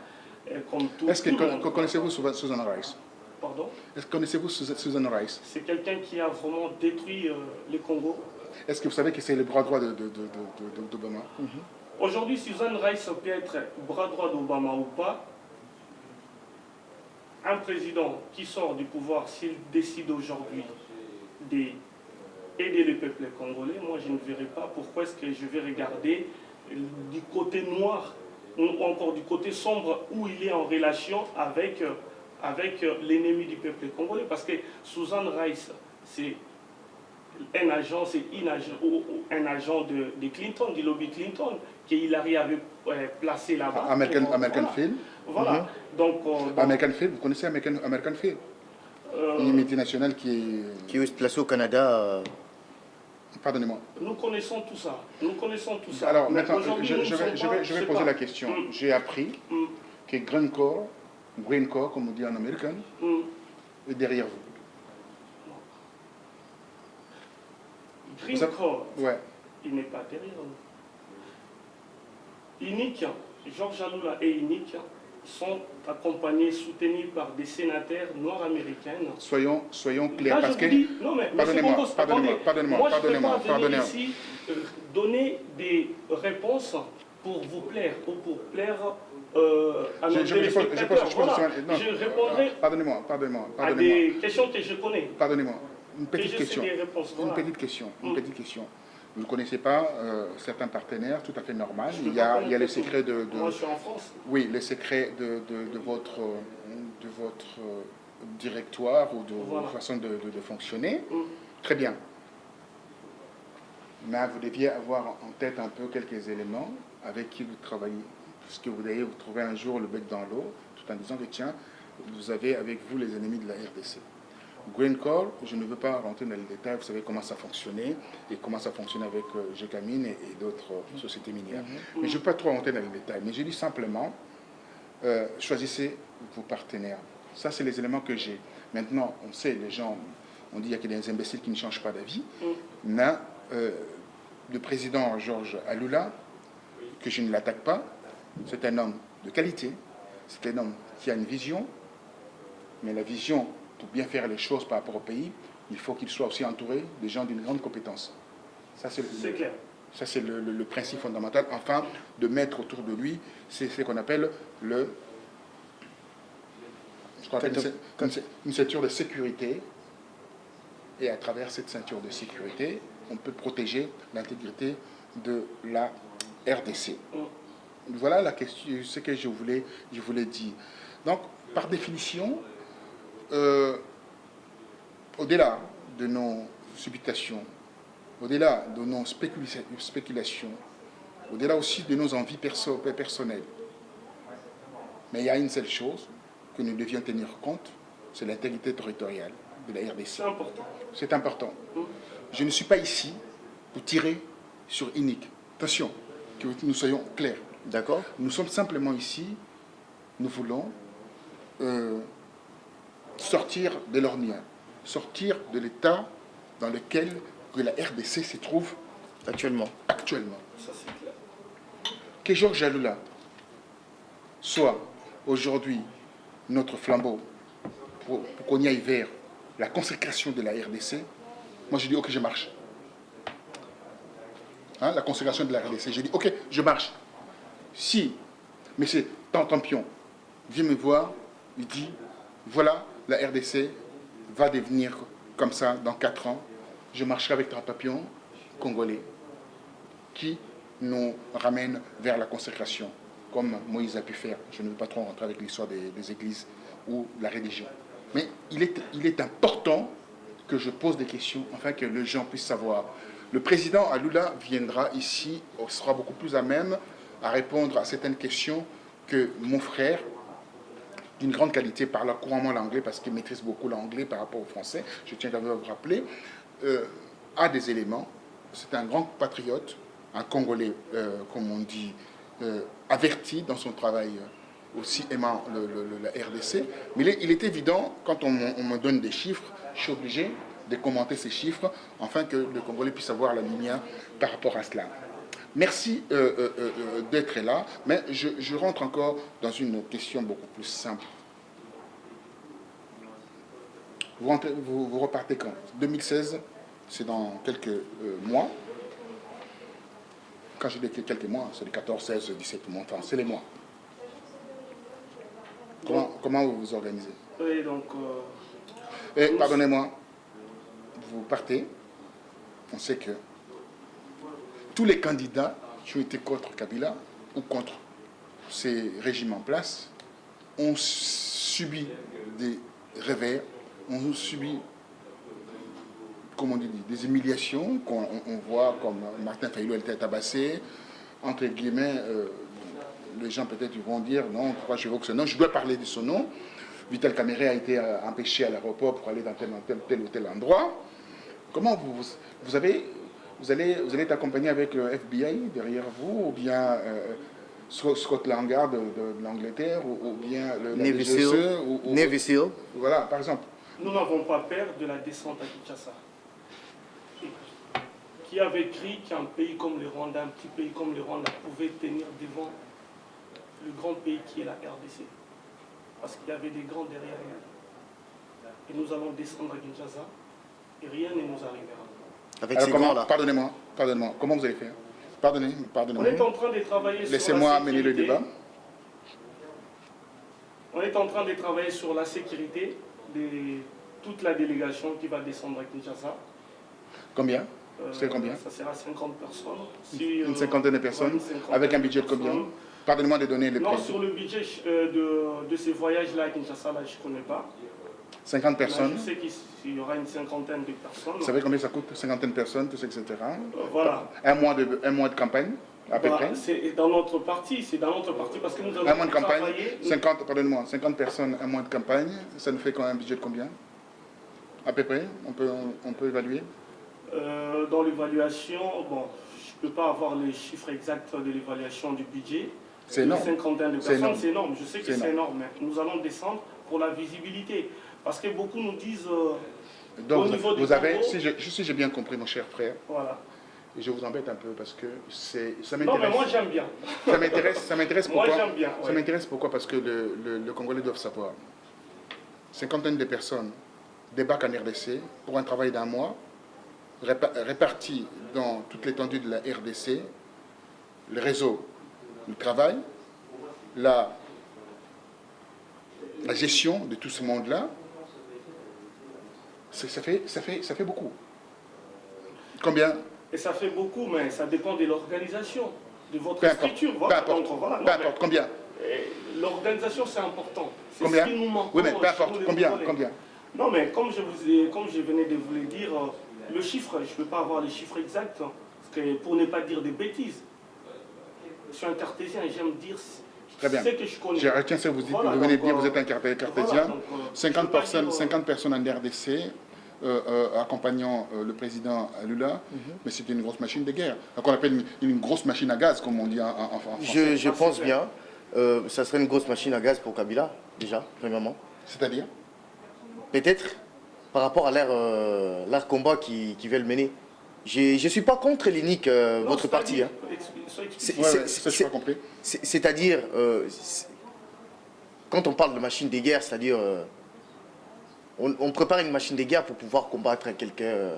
Est-ce que connaissez-vous Susan Rice?
Pardon?
Est-ce que connaissez-vous Susan Rice?
C'est quelqu'un qui a vraiment détruit le Congo.
Est-ce que vous savez que c'est le bras droit d'Obama?
Aujourd'hui, Susan Rice peut être bras droit d'Obama ou pas. Un président qui sort du pouvoir, s'il décide aujourd'hui d'aider le peuple congolais, moi je ne verrai pas pourquoi est-ce que je vais regarder du côté noir ou encore du côté sombre où il est en relation avec l'ennemi du peuple congolais. Parce que Susan Rice, c'est un agent, un agent de Clinton, du lobby Clinton, qu'Hillary avait placé là-bas.
American
voilà.
Film.
Voilà. Donc,
American Film, vous connaissez American Film? Une multinationale qui
Qui est placé au Canada.
Pardonnez-moi.
nous connaissons tout ça. Nous connaissons tout ça.
Alors
Mais
maintenant,
aujourd'hui,
je
nous ne
vais
sommes pas-
poser
pas.
la question. J'ai appris que Green Corps, comme on dit en américain, est derrière vous.
Green
savez-
Corps,
Ouais.
il n'est pas derrière nous. Unique, Georges Aloula et Unique sont accompagnés, soutenus par des sénateurs noirs américains.
Soyons clairs,
Là,
parce
je
que...
vous dis, non mais
Pardonnez-moi,
Monsieur Bongos, attendez. Moi, je ne peux pas venir ici donner des réponses pour vous plaire ou pour plaire à nos téléspectateurs. Voilà. Je répondrai
Pardonnez-moi.
à des questions que je connais.
Pardonnez-moi. Une
Que
petite
je sais
question.
des réponses. Voilà.
Une petite question. Vous ne connaissez pas certains partenaires, tout à fait normal.
Je peux
Il y
pas
a
connaître
les
tout.
secrets de...
Moi, je suis en France.
Oui, les secrets de votre directoire ou de
Voilà.
façon de fonctionner.
Mm.
Très bien. Mais vous deviez avoir en tête un peu quelques éléments avec qui vous travaillez. Puisque vous allez vous trouver un jour le bec dans l'eau, tout en disant que tiens, vous avez avec vous les ennemis de la RDC. Greencore, je ne veux pas rentrer dans les détails, vous savez comment ça fonctionnait et comment ça fonctionne avec Gécamine et d'autres sociétés minières. Mais je ne veux pas trop rentrer dans les détails, mais je dis simplement, choisissez vos partenaires. Ça, c'est les éléments que j'ai. Maintenant, on sait, les gens, on dit qu'il y a que des imbéciles qui ne changent pas d'avis. Mais le président Georges Aloula, que je ne l'attaque pas, c'est un homme de qualité, c'est un homme qui a une vision, mais la vision, pour bien faire les choses par rapport au pays, il faut qu'il soit aussi entouré de gens d'une grande compétence. Ça, c'est
clair.
Ça, c'est le principe fondamental. Enfin, de mettre autour de lui, c'est ce qu'on appelle une ceinture de sécurité. Et à travers cette ceinture de sécurité, on peut protéger l'intégrité de la RDC. Voilà la question, ce que je voulais dire. Donc, par définition, au-delà de nos supputations, au-delà de nos spéculations, au-delà aussi de nos envies personnelles, mais il y a une seule chose que nous devions tenir compte, c'est l'intégrité territoriale de la RDC.
C'est important.
C'est important. Je ne suis pas ici pour tirer sur Inic. Attention, que nous soyons clairs.
D'accord.
Nous sommes simplement ici, nous voulons sortir de l'ornière, sortir de l'état dans lequel que la RDC se trouve
Actuellement.
Ça, c'est clair.
Que Georges Aloula soit aujourd'hui notre flambeau pour qu'on y aille vers la consécration de la RDC, moi je dis ok, je marche. Hein, la consécration de la RDC, je dis ok, je marche. Si M. Tantampion vient me voir, il dit voilà, la RDC va devenir comme ça dans 4 ans, je marcherai avec Tantampion congolais qui nous ramène vers la consécration, comme Moïse a pu faire. Je ne veux pas trop rentrer avec l'histoire des églises ou la religion. Mais il est important que je pose des questions, afin que les gens puissent savoir. Le président Aloula viendra ici, sera beaucoup plus à même à répondre à certaines questions que mon frère, d'une grande qualité, parle couramment l'anglais, parce qu'il maîtrise beaucoup l'anglais par rapport au français, je tiens à vous rappeler, a des éléments. C'est un grand patriote, un Congolais, comme on dit, averti dans son travail, aussi aimant la RDC. Mais il est évident, quand on me donne des chiffres, je suis obligé de commenter ces chiffres, afin que le Congolais puisse avoir la lumière par rapport à cela. Merci d'être là, mais je rentre encore dans une question beaucoup plus simple. Vous repartez quand? 2016, c'est dans quelques mois. Quand je dis quelques mois, c'est les 14, 16, 17 mois, enfin, c'est les mois. Comment vous vous organisez?
Oui, donc...
pardonnez-moi, vous partez, on sait que tous les candidats qui ont été contre Kabila ou contre ces régimes en place ont subi des revers, ont subi, comme on dit, des humiliations qu'on voit, comme Martin Fayulu a été tabassé, entre guillemets, les gens peut-être vont dire non, pourquoi je évoque ce nom, je dois parler de son nom. Vital Kamerhe a été empêché à l'aéroport pour aller dans tel ou tel endroit. Comment vous allez être accompagné avec le FBI derrière vous, ou bien Scotland Yard de l'Angleterre, ou bien le
Navy Seal. Navy Seal.
Voilà, par exemple.
Nous n'avons pas peur de la descente à Kinshasa. Qui avait cru qu'un pays comme le Rwanda, un petit pays comme le Rwanda, pouvait tenir devant le grand pays qui est la RDC. Parce qu'il y avait des grands derrière nous. Et nous allons descendre à Kinshasa et rien ne nous arrivera.
Avec ces grands-là.
Pardonnez-moi, comment vous allez faire? Pardonnez-moi.
On est en train de travailler sur la sécurité.
Laissez-moi mener le débat.
On est en train de travailler sur la sécurité de toute la délégation qui va descendre à Kinshasa.
Combien? C'est combien?
Ça sera 50 personnes.
Une cinquantaine de personnes,
une cinquantaine
avec un budget de
personnes.
combien? Pardonnez-moi de donner les
Non,
prix.
sur le budget de ces voyages-là à Kinshasa, là, je ne connais pas.
50
Là,
personnes.
je sais qu'il y aura une cinquantaine de personnes.
Vous savez combien ça coûte? Cinquantaine de personnes, tout ça, etc.
Voilà.
Un mois de campagne, à peu près.
C'est dans notre parti, parce que nous avons
Un mois de campagne,
travaillé.
50, pardonnez-moi, 50 personnes, un mois de campagne, ça nous fait quand même un budget de combien? À peu près, on peut évaluer?
Dans l'évaluation, bon, je ne peux pas avoir les chiffres exacts de l'évaluation du budget.
C'est énorme.
Une cinquantaine de
C'est
personnes,
énorme.
c'est énorme. Je sais que
C'est
c'est énorme, mais nous allons descendre pour la visibilité. Parce que beaucoup nous disent au
Donc,
niveau du
vous avez,
Congo,
si j'ai bien compris, mon cher frère,
voilà.
et je vous embête un peu parce que ça
Non, mais
m'intéresse.
moi j'aime bien.
Ça m'intéresse
Moi
pourquoi?
j'aime bien.
Ça
Ouais.
m'intéresse pourquoi? Parce que le Congolais doivent savoir. Cinquantaine de personnes débarquent en RDC pour un travail d'un mois, répartis dans toute l'étendue de la RDC, le réseau, le travail, la gestion de tout ce monde-là. Ça fait beaucoup. Combien?
Et ça fait beaucoup, mais ça dépend de l'organisation, de votre
Peu importe.
structure.
Peu
Voilà.
importe.
Donc, voilà.
Peu
Non,
importe.
mais,
Combien?
l'organisation, c'est important. C'est
Combien?
ce qui nous manque.
Oui, mais peu
chez
importe.
nous, les
Combien?
Congolais.
Combien?
Non, mais comme je venais de vous le dire, le chiffre, je ne peux pas avoir les chiffres exacts, hein, parce que pour ne pas dire des bêtises. Je suis un cartésien et j'aime dire
Très bien.
ce que je connais.
Je retiens ce que vous dites.
Voilà,
Vous venez de
donc,
dire que vous êtes un cartésien.
voilà, donc,
50
je peux pas
personnes,
dire,
50 personnes en RDC, accompagnant le président Lula, mais c'est une grosse machine de guerre. Donc on appelle une grosse machine à gaz, comme on dit en français.
Je pense bien. Ça serait une grosse machine à gaz pour Kabila, déjà, premièrement.
C'est-à-dire?
Peut-être par rapport à leur combat qu'ils veulent mener. Je ne suis pas contre l'INIC,
Non,
votre parti. Hein.
sois explicite.
C'est-
Ouais, ça, je n'ai pas compris.
C'est-à-dire, quand on parle de machine de guerre, c'est-à-dire, on prépare une machine de guerre pour pouvoir combattre quelqu'un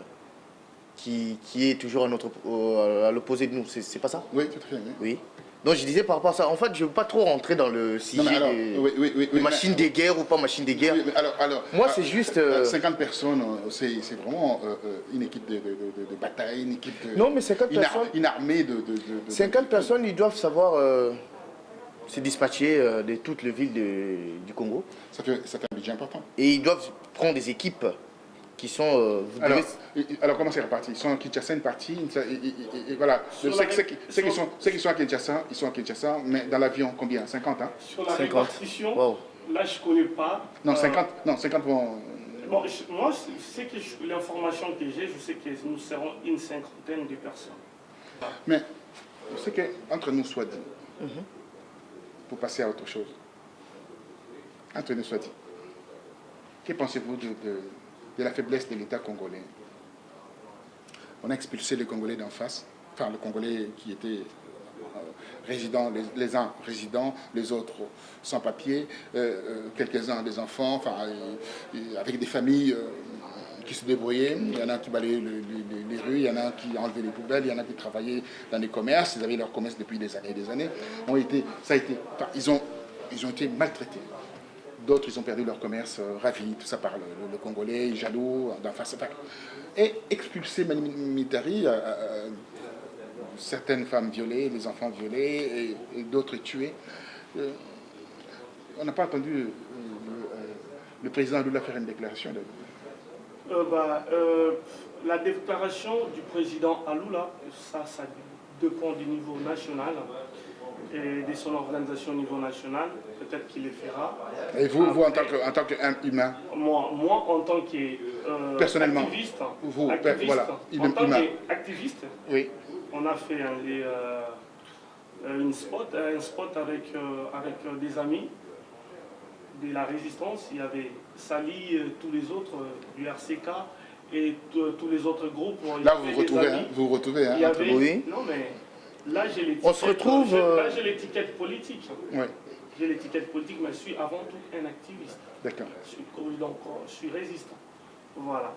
qui est toujours à l'opposé de nous. C'est pas ça?
Oui, tout à fait. Oui.
Oui. Donc je disais par rapport à ça, en fait, je ne veux pas trop rentrer dans le sujet
Non, mais alors,
des machines de guerre ou pas machine de guerre.
Oui, mais alors,
Moi, c'est juste...
50 personnes, c'est vraiment une équipe de bataille, une équipe de...
Non, mais 50 personnes...
Une armée de
50 personnes, ils doivent savoir se dispatcher de toutes les villes du Congo.
Ça fait un budget important.
Et ils doivent prendre des équipes qui sont... vous
Alors,
devez-
alors, comment c'est réparti? Ils sont à Kinshasa, une partie, et voilà.
Sur
Ceux
la-
qui sont à Kinshasa, ils sont à Kinshasa, mais dans l'avion, combien? 50, hein?
Sur la
50.
répartition,
Wow.
là je ne connais pas.
Non, 50 vont...
Bon, moi, l'information que j'ai, je sais que nous serons une cinquantaine de personnes.
Mais, c'est qu'entre nous soit dit, pour passer à autre chose, entre nous soit dit, que pensez-vous de la faiblesse de l'État congolais? On a expulsé les Congolais d'en face, enfin, le Congolais qui était résidents, les uns résidents, les autres sans papier, quelques-uns des enfants, enfin, avec des familles qui se débrouillaient. Il y en a qui balayaient les rues, il y en a qui enlevaient les poubelles, il y en a qui travaillaient dans les commerces, ils avaient leur commerce depuis des années et des années. Ils ont été maltraités. D'autres, ils ont perdu leur commerce, ravis, tout ça par le Congolais, jaloux, d'en face. Et expulsé Militari, certaines femmes violées, les enfants violés, et d'autres tués. On n'a pas entendu le président Lula faire une déclaration.
La déclaration du président Alula, ça dépend du niveau national et de son organisation au niveau national. Peut-être qu'il le fera.
Et vous, en tant qu'humain,
moi, en tant que
personnellement,
activiste,
voilà,
en tant
humain.
qu'activiste,
Oui.
on a fait un spot avec des amis de la résistance. Il y avait Sali, tous les autres du RCK et tous les autres groupes.
Là, vous vous retrouvez. Hein,
Il y avait,
Oui.
non, mais là, j'ai l'étiquette.
On se retrouve,
Là, j'ai l'étiquette politique.
Oui,
J'ai l'étiquette politique, mais je suis avant tout un activiste.
d'accord.
Donc, je suis résistant. Voilà.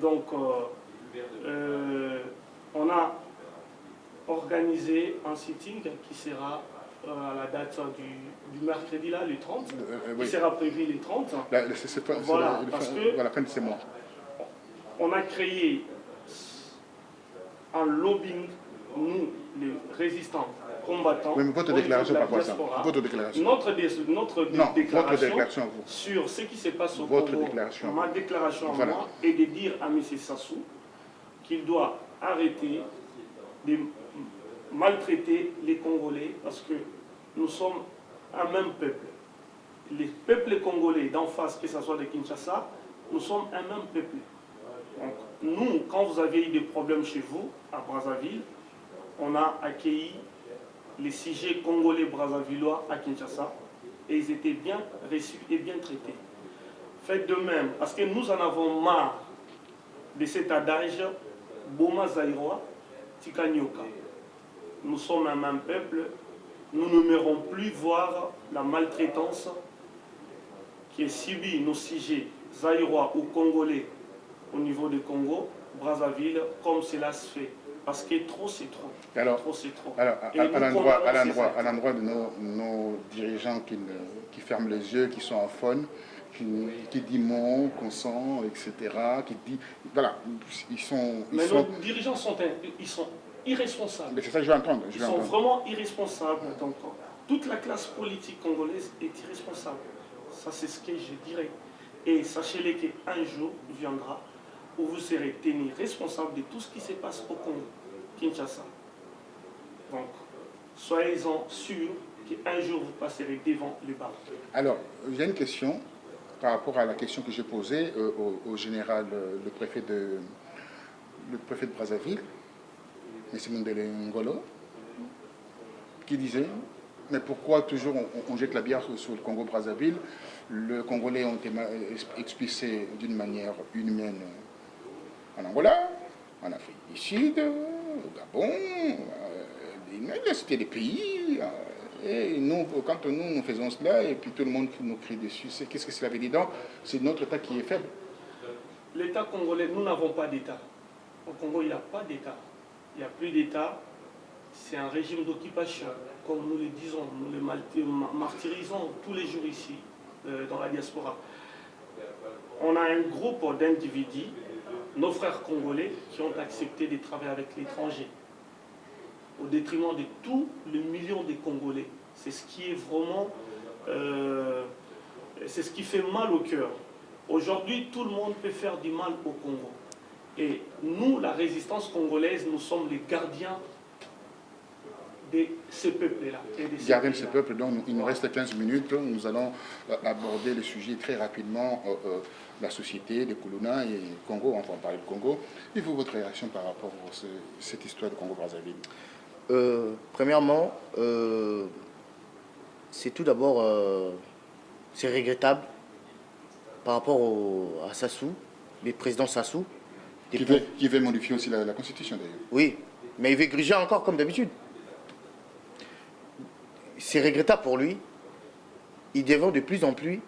Donc, on a organisé un sitting qui sera à la date du mercredi, là, le 30.
Oui.
Qui sera prévu le 30.
Voilà, la fin de ces mois.
On a créé en lobbying, nous, les résistants, combattants,
Oui, mais votre déclaration, par quoi ça? Votre déclaration.
Notre
Non,
déclaration,
votre déclaration, vous.
sur ce qui se passe au
Votre
Congo,
déclaration.
ma déclaration à
Voilà.
moi est de dire à M. Sassou qu'il doit arrêter de maltraiter les Congolais parce que nous sommes un même peuple. Les peuples congolais d'en face, que ce soit de Kinshasa, nous sommes un même peuple. Donc, nous, quand vous aviez eu des problèmes chez vous, à Brazzaville, on a accueilli les sujets congolais brazzavillois à Kinshasa et ils étaient bien reçus et bien traités. Faites de même, parce que nous en avons marre de cet adage Boma Zaïroa, Tikanyoka. Nous sommes un même peuple, nous n'aimerons plus voir la maltraitance qui est subie nos sujets zaïrois ou congolais au niveau du Congo, Brazzaville, comme cela se fait. Parce que trop, c'est trop.
Alors,
trop, c'est trop.
Alors,
Et
à l'endroit de nos dirigeants qui ferment les yeux, qui sont en faune, qui disent mon, consent, etc., qui dit, voilà,
Mais nos dirigeants sont irresponsables.
Mais c'est ça que je vais entendre.
Ils sont vraiment irresponsables. Donc, toute la classe politique congolaise est irresponsable. Ça, c'est ce que je dirais. Et sachez-le qu'un jour viendra où vous serez tenu responsable de tout ce qui se passe au Congo, Kinshasa. Donc, soyez-en sûrs qu'un jour vous passerez devant les barres.
Alors, j'ai une question par rapport à la question que j'ai posée au général, le préfet de Brazzaville, M. Mundele Ngolo, qui disait, mais pourquoi toujours on jette la bière sur le Congo-Brazzaville? Les Congolais ont été expulsés d'une manière inhumaine en Angola, en Afrique du Sud, au Gabon, c'était des pays. Et nous, quand nous faisons cela, et puis tout le monde nous crie dessus, qu'est-ce que cela veut dire? Donc, c'est notre État qui est faible.
L'État congolais, nous n'avons pas d'État. Au Congo, il n'y a pas d'État. Il n'y a plus d'État. C'est un régime d'occupation, comme nous le disons, nous le martyrisons tous les jours ici, dans la diaspora. On a un groupe d'individus, nos frères congolais, qui ont accepté de travailler avec l'étranger, au détriment de tous les millions de Congolais. C'est ce qui est vraiment... c'est ce qui fait mal au cœur. Aujourd'hui, tout le monde peut faire du mal au Congo. Et nous, la résistance congolaise, nous sommes les gardiens de ce peuple-là.
Gardiens de ce peuple, donc il nous reste 15 minutes. Nous allons aborder le sujet très rapidement, la société, le Kuluna et le Congo. On va parler du Congo. Et vous, votre réaction par rapport à cette histoire de Congo-Brazzaville?
Premièrement, c'est tout d'abord, c'est regrettable par rapport à Sassou, le président Sassou.
Qui veut modifier aussi la Constitution d'ailleurs.
Oui, mais il veut gruger encore comme d'habitude. C'est regrettable pour lui. Il devient de plus en plus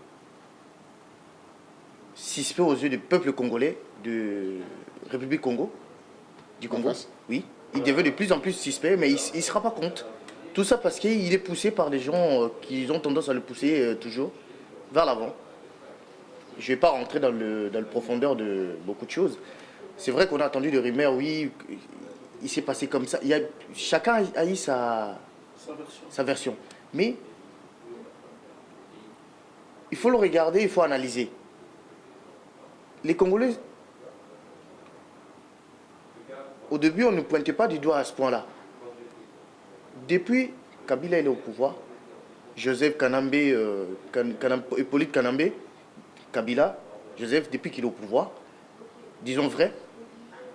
suspect aux yeux du peuple congolais, de République Congo, du Congo. Oui, il devient de plus en plus suspect, mais il ne se rend pas compte. Tout ça parce qu'il est poussé par des gens qui ont tendance à le pousser toujours vers l'avant. Je ne vais pas rentrer dans le profondeur de beaucoup de choses. C'est vrai qu'on a entendu des rumeurs, oui, il s'est passé comme ça. Chacun a eu sa version. Mais il faut le regarder, il faut analyser. Les Congolais, au début, on ne pointait pas du doigt à ce point-là. Depuis Kabila est au pouvoir, Joseph Kanambe, Hippolyte Kanambe, Kabila, Joseph, depuis qu'il est au pouvoir, disons vrai,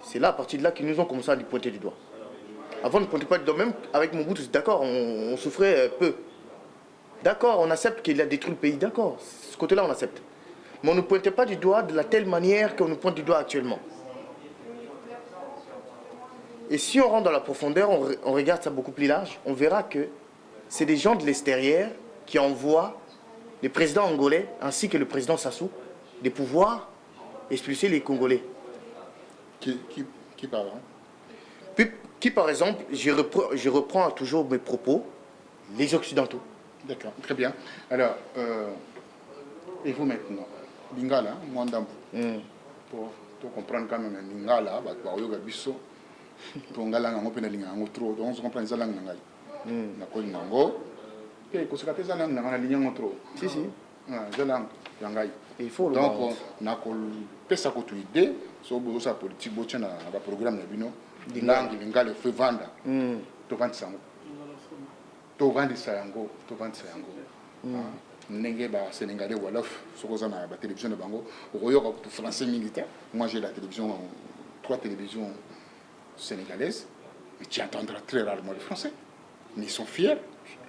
c'est là, à partir de là, qu'ils nous ont commencé à lui pointer du doigt. Avant, on ne pointait pas du doigt, même avec Mobutu, d'accord, on souffrait peu. D'accord, on accepte qu'il a détruit le pays, d'accord, ce côté-là, on accepte. Mais on ne pointait pas du doigt de la telle manière qu'on nous pointe du doigt actuellement. Et si on rentre dans la profondeur, on regarde ça beaucoup plus large, on verra que c'est des gens de l'extérieur qui envoient les présidents angolais ainsi que le président Sassou des pouvoirs expulser les Congolais.
Qui parle
Qui, par exemple, je reprends toujours mes propos, les Occidentaux.
D'accord, très bien. Alors, et vous maintenant, Lingala, Mwandambu, pour comprendre quand même, Lingala, Bayoga Bisso, to ngala ngo pe na linga ngo trop donc on comprend ça langue ngai na ko ngo ke ko saka pesa langue na linga ngo trop
si
ça langue ngai
il faut
donc na ko pesa ko tu idée so bo sa politique bo tena ba programme na bino langue lingale fait vendre to vendre ça to vendre ça yango ndenge ba sénégalais wolof sokoza na ba télévision de bango oyoka to français militaire moi j'ai la télévision 3 télévisions sénégalaises et tu entendras très rarement le français mais ils sont fiers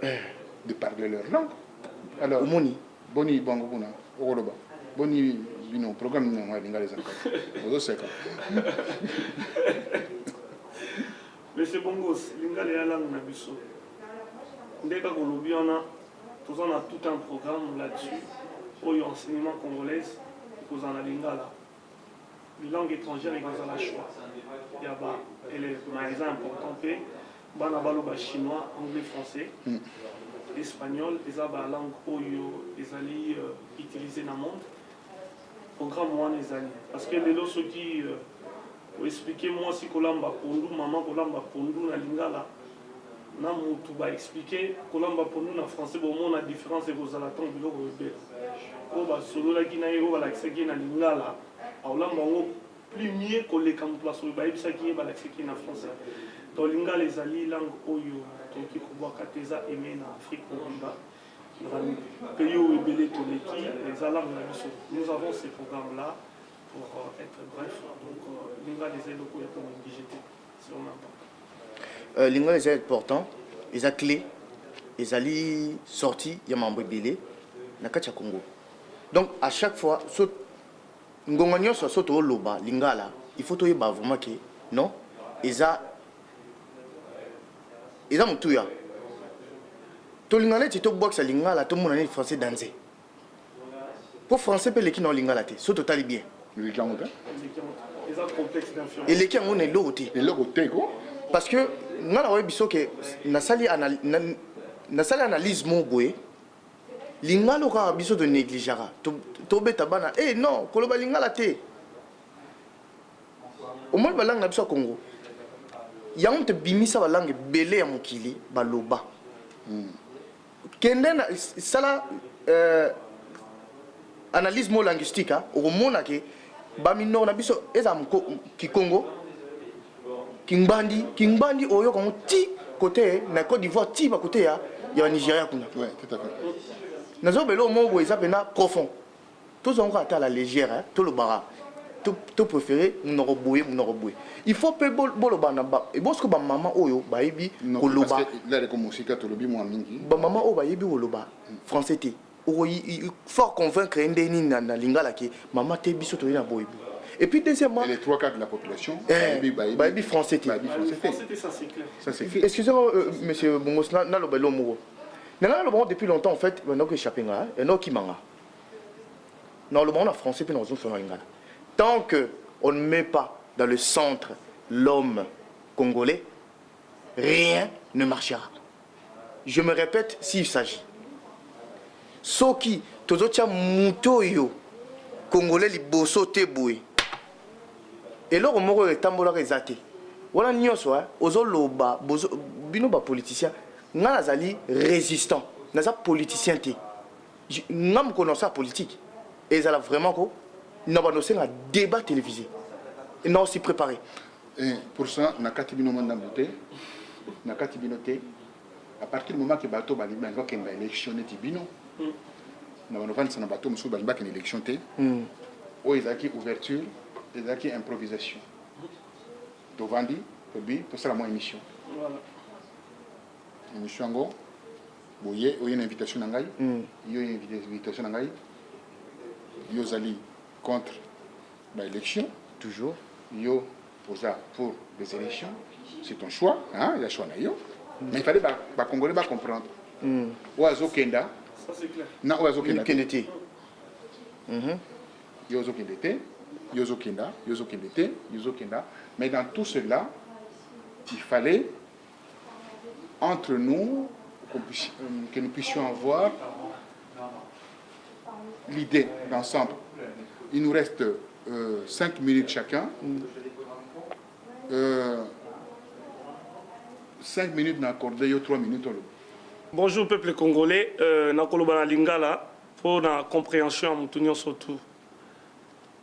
de parler leur langue alors boni bango kuna okoloba boni bino programme na lingale za ozo seka
Monsieur Bongos lingale ya langue na biso ndeka kolobi ona nous avons tout un programme là-dessus pour l'enseignement congolais, pour la lingala. Les langues étrangères, ils ont le choix. Il y a par exemple, important, chinois, anglais, français, espagnol, ils ont la langue qu'ils allaient utiliser dans le monde. Programme moi les alliés. Parce que les autres qui pour expliquer moi si kolamba pondu, maman kolamba pondu na lingala. Na mutu ba expliquer kolamba pour nous en français bon on a différence et vous allez tomber biloko bébé ko ba solo la kina yo ba la kisaki na lingala awlamba ngo plus mieux que les camps place ba ibisa ki ba la kisaki na français to lingala les ali langue oyo to ki ko ba kateza aimer na Afrique Rwanda pays où ebele to leki les langues na biso nous avons ces programmes là pour être bref donc lingala les locaux ya pour digiter c'est vraiment important.
L'ingala est important, ils ont clé, ils ont sorti, il y a membre belé, na kacha Congo. Donc à chaque fois, ngonganyo so soto loba lingala, il faut toyer vraiment que non, ils ont mutuya. To lingala tu to boxe lingala, tout le monde est français dansé. Pour français pe leki non lingala te, so total bien.
Les gens
ils ont complexe d'influence.
Et leki on est l'autre.
Et l'autre quoi?
Parce que nga na biso ke nasali analyse mo boye lingalo ka biso de négligera to beta bana non koloba lingala te au moins ba langue na biso Congo ya on te bimisa ba langue belé ya mokili baloba kende na sala analyse mo linguistique o mona ke ba minor na biso eza ki Congo Kingbandi oyo comme ti côté na Côte d'Ivoire ti ba côté ya Nigeria kuna.
Ouais, tout à fait.
Nazo belo mo bo ça pena profond. Tous on à la légère tout le bara. Tout préféré mon roboyer. Il faut pe bolo bana ba et bosko ba maman oyo ba yebi koloba.
Parce que là les comme musique to lobi mo mingi.
Ba maman o ba yebi koloba français té. Il faut convaincre ndeni na lingala ke maman te biso to na boyebi. Et puis deuxièmement,
et les 3/4 de la population,
baïbi français.
Ça c'est clair.
Ça c'est clair.
Excusez-moi, monsieur Bongos, na lo belo mo. Na lo bon depuis longtemps en fait, on a que chapinga, et no kimanga. Non, le monde en français puis dans une façon lingala. Tant que on ne met pas dans le centre l'homme congolais, rien ne marchera. Je me répète s'il s'agit. Soki tozotia mutoyo congolais liboso te boy. Et là, on est tambola rezate. Voilà nyonso ozoloba bino ba politicien nga nazali résistant naza politicien te ngam connaissance politique et ça vraiment ko na banoser un débat télévisé et non aussi préparé
et pour ça na katibino mandamboté na katibinoté à partir du moment que bato bali benga ke ba électionner tibino na banovani sana bato musu bali ba ke élection te o ezaki ouverture ezaki improvisation to vandi to bi to sala mo émission
Voilà.
Émission ngo boye o une invitation na ngai yo une invitation na ngai yo zali contre la élection
toujours
yo posa pour des élections c'est ton choix hein il y a choix na yo mais il fallait ba congolais ba comprendre oazo kenda
Ça c'est clair.
na oazo kenda
Kendete
yozo kendete yozo kenda yozo kendete yozo kenda mais dans tout cela il fallait entre nous que nous puissions avoir l'idée d'ensemble. Il nous reste 5 minutes chacun. 5 minutes n'a accordé 3 minutes.
Bonjour peuple congolais, nakoloba na lingala pour la compréhension à Moutounion surtout.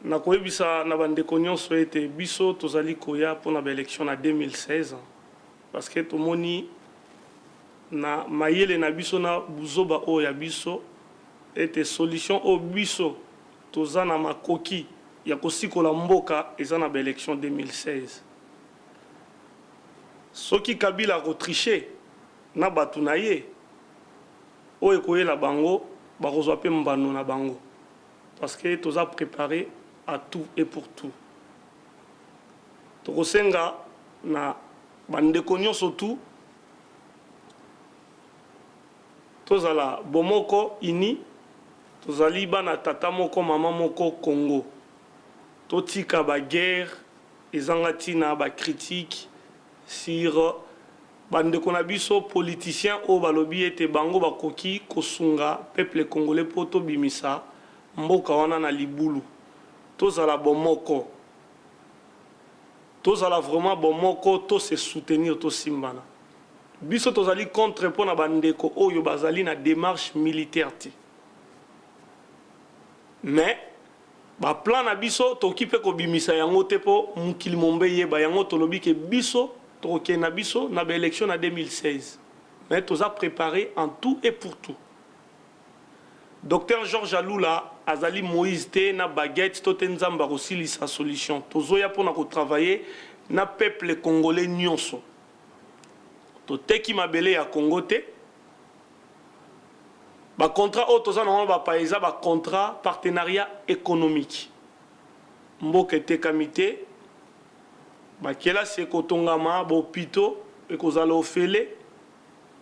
Nakoyebisa na bandeko nyonso ete biso tozali koya pour na élection en 2016 parce que tomoni na mayele na biso na buzoba o ya biso ete solution o biso toza na makoki ya kosikola mboka eza na élection 2016. Soki Kabila retriché na batu na ye o ekoyela bango bakozwa pe mbano na bango parce que toza préparé à tout et pour tout. Tokosenga na bandeko nyonso tout tozala bomoko ini tozali bana tata moko mama moko Congo totika ba guerre ezanga tina ba critique sur bandeko na biso politicien o balobi ete bango bakoki kosunga peuple congolais poto bimisa mboka wana na libulu tozala bomoko tozala vraiment bomoko to se soutenir to simbana biso tozali contre pona bandeko oyo bazali na démarche militaire ti mais ba plan na biso toki pe ko bimisa yango te po mukili mombe yeba yango tolobi ke biso toke na biso na élection en 2016 mais toza préparé en tout et pour tout. Docteur Georges Aloula azali Moïse te na baguette to tenzamba osili sa solution tozoya pona ko travailler na peuple congolais nyonso to teki mabele ya Congo te ba contrat o toza na ba paisa ba contrat partenariat économique mboka te kamité ba kela se kotongama bo pito e kozala ofele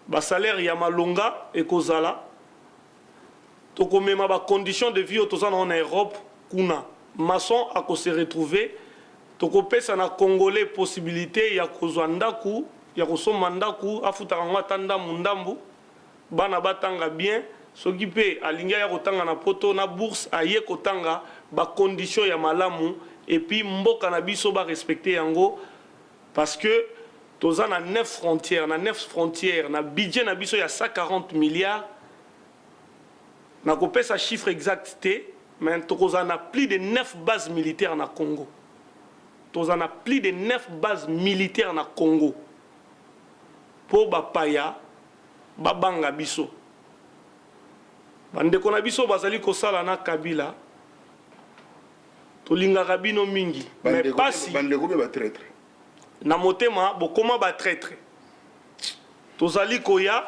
ba salaire ya malonga e kozala tokomema ba conditions de vie tozana en Europe kuna maçon a ko se retrouver tokopesa na congolais possibilité ya kozwa ndaku ya kosomba ndaku afuta ngwa tanda mundambu bana batanga bien soki pe alinga ya kotanga na poto na bourse aye kotanga ba conditions ya malamu et puis mboka na biso ba respecter yango parce que tozana 9 frontières na budget na biso ya 140 milliards. Na kopesa chiffre exact té, mais tozana plus de 9 bases militaires na Congo. Tozana plus de 9 bases militaires na Congo. Po ba paya ba banga biso. Bandeko na biso bazali kosala na Kabila. Tolinga rabino mingi. Mais pas si
bandeko ba traître.
Na motema bokoma ba traître. Tozali koya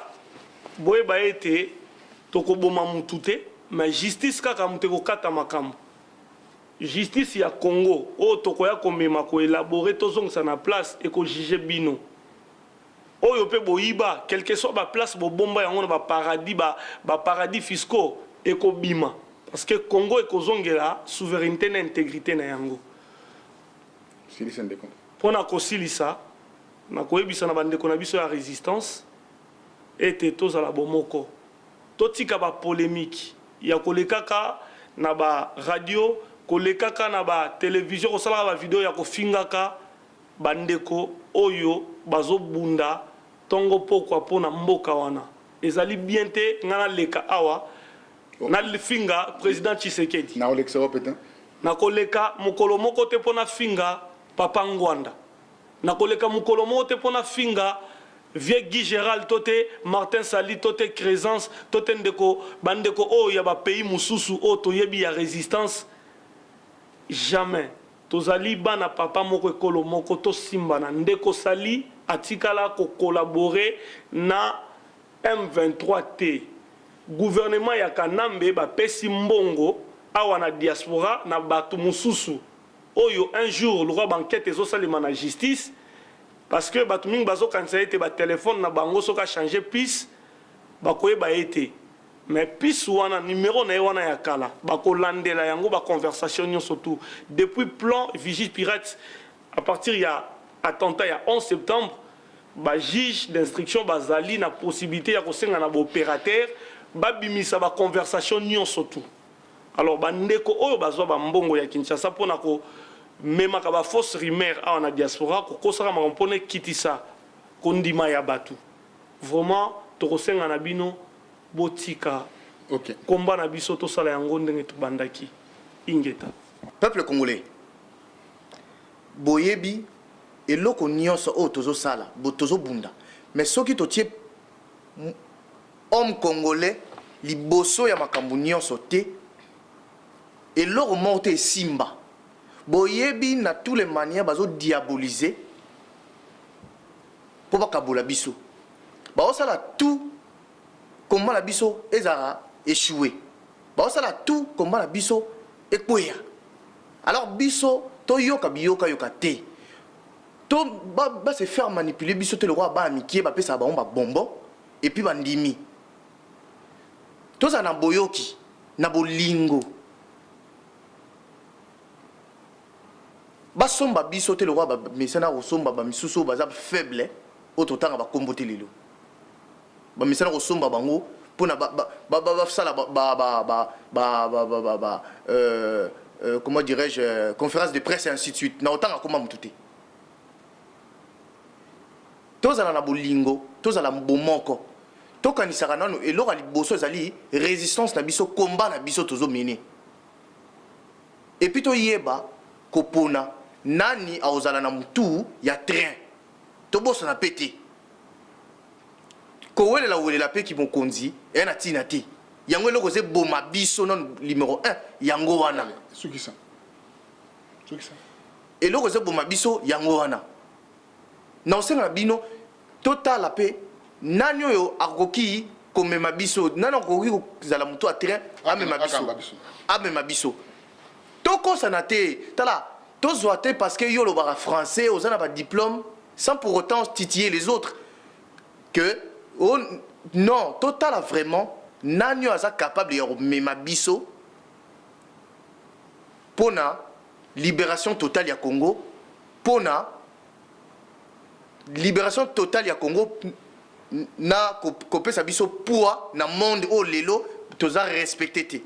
boye ba été tokoboma mutute mais justice kaka muteko kata makambo justice ya Congo o tokoya komema ko élaborer tozongisa na place et ko juger bino oyo pe boyiba quelque soit ba place bo bomba yango na ba paradis fiscaux et ko bima parce que Congo e kozongela souveraineté na intégrité na yango
silisa ndeko
pona ko silisa na koyebisa na bandeko na biso ya résistance ete tozala bomoko totika ba polémique ya kolekaka na ba radio kolekaka na ba télévision kosala ba vidéo ya kofingaka bandeko oyo bazobunda tongo pokwa pona mboka wana ezali bien te ngana leka awa na finga président Tshisekedi
na Olexa peut-être
na koleka mokolo moko te pona finga Papa Ngwanda na koleka mokolo moko te pona finga Vieux Guy Gérald tote Martin Sali tote Crézance tote ndeko bandeko o ya ba pays mususu o toyebi ya résistance jamais tozali bana papa moko ekolo moko to simba na ndeko Sali atikala ko collaborer na M23 T gouvernement ya Kanambe ba pesi mbongo awa na diaspora na batu mususu oyo un jour le roi banquette ezo salima na justice. Parce que batuming bazo kanisa ete ba téléphone na bango soka changer piste bakoye ba ete mais piste wana numéro na wana ya kala bako landela yango ba conversation surtout depuis plan vigile pirate à partir ya attentat ya 11 septembre ba juge d'instruction bazali na possibilité ya kosenga na ba opérateur ba bimisa ba conversation surtout alors bandeko oyo bazwa ba mbongo ya Kinshasa pona ko même à la fausse rumeur à la diaspora, qu'on s'en rend compte kitisa kondima ya batu. Vraiment tokosenga na bino botika.
OK.
Komba na biso to sala yango ndenge tubandaki. Ingeta.
Peuple congolais. Boyebi eloko nyonso o tozo sala, tozo bunda. Mais soki totie homme congolais liboso ya makambo nyonso te eloko monte simba. Boyebi na tous les manières bazo diaboliser pour bakabola biso. Ba osala tout comment la biso ezara échoué. Ba osala tout comment la biso ekweya. Alors biso to yoka biyoka yoka te. To ba se faire manipuler biso te le roi ba amikie ba pesa ba on ba bonbon et puis bandimi. To za na boyoki na bolingo. Basomba biso te le roi ba mesana osomba ba misusu baza faible auto tanga ba kombote lelo. Ba mesana osomba bango pona ba sala comment dirais-je conférence de presse et ainsi de suite na otanga koma mutute. Tozala na bolingo, tozala mbomoko. Tokanisaka nanu eloko liboso ezali résistance na biso combat na biso tozo mener. Et puis to yeba kopona nani aozala na mutu ya train. Tobosa na pété. Kowele la wele la pe ki mokonzi e na tina te. Yango eloko ze boma biso non numéro 1 yango wana.
Soki ça.
Eloko ze boma biso yango wana. Na osenga bino total la pe nani oyo akoki komema biso nani akoki kozala mutu a train amema biso. Amema biso. Toko sanate tala tozwa te parce que yo lo bara français ozana ba diplôme sans pour autant titiller les autres que oh, non total vraiment nanyo aza capable de mema biso pona libération totale ya Congo pona libération totale ya Congo na kopesa biso poids na monde o lelo toza respecté te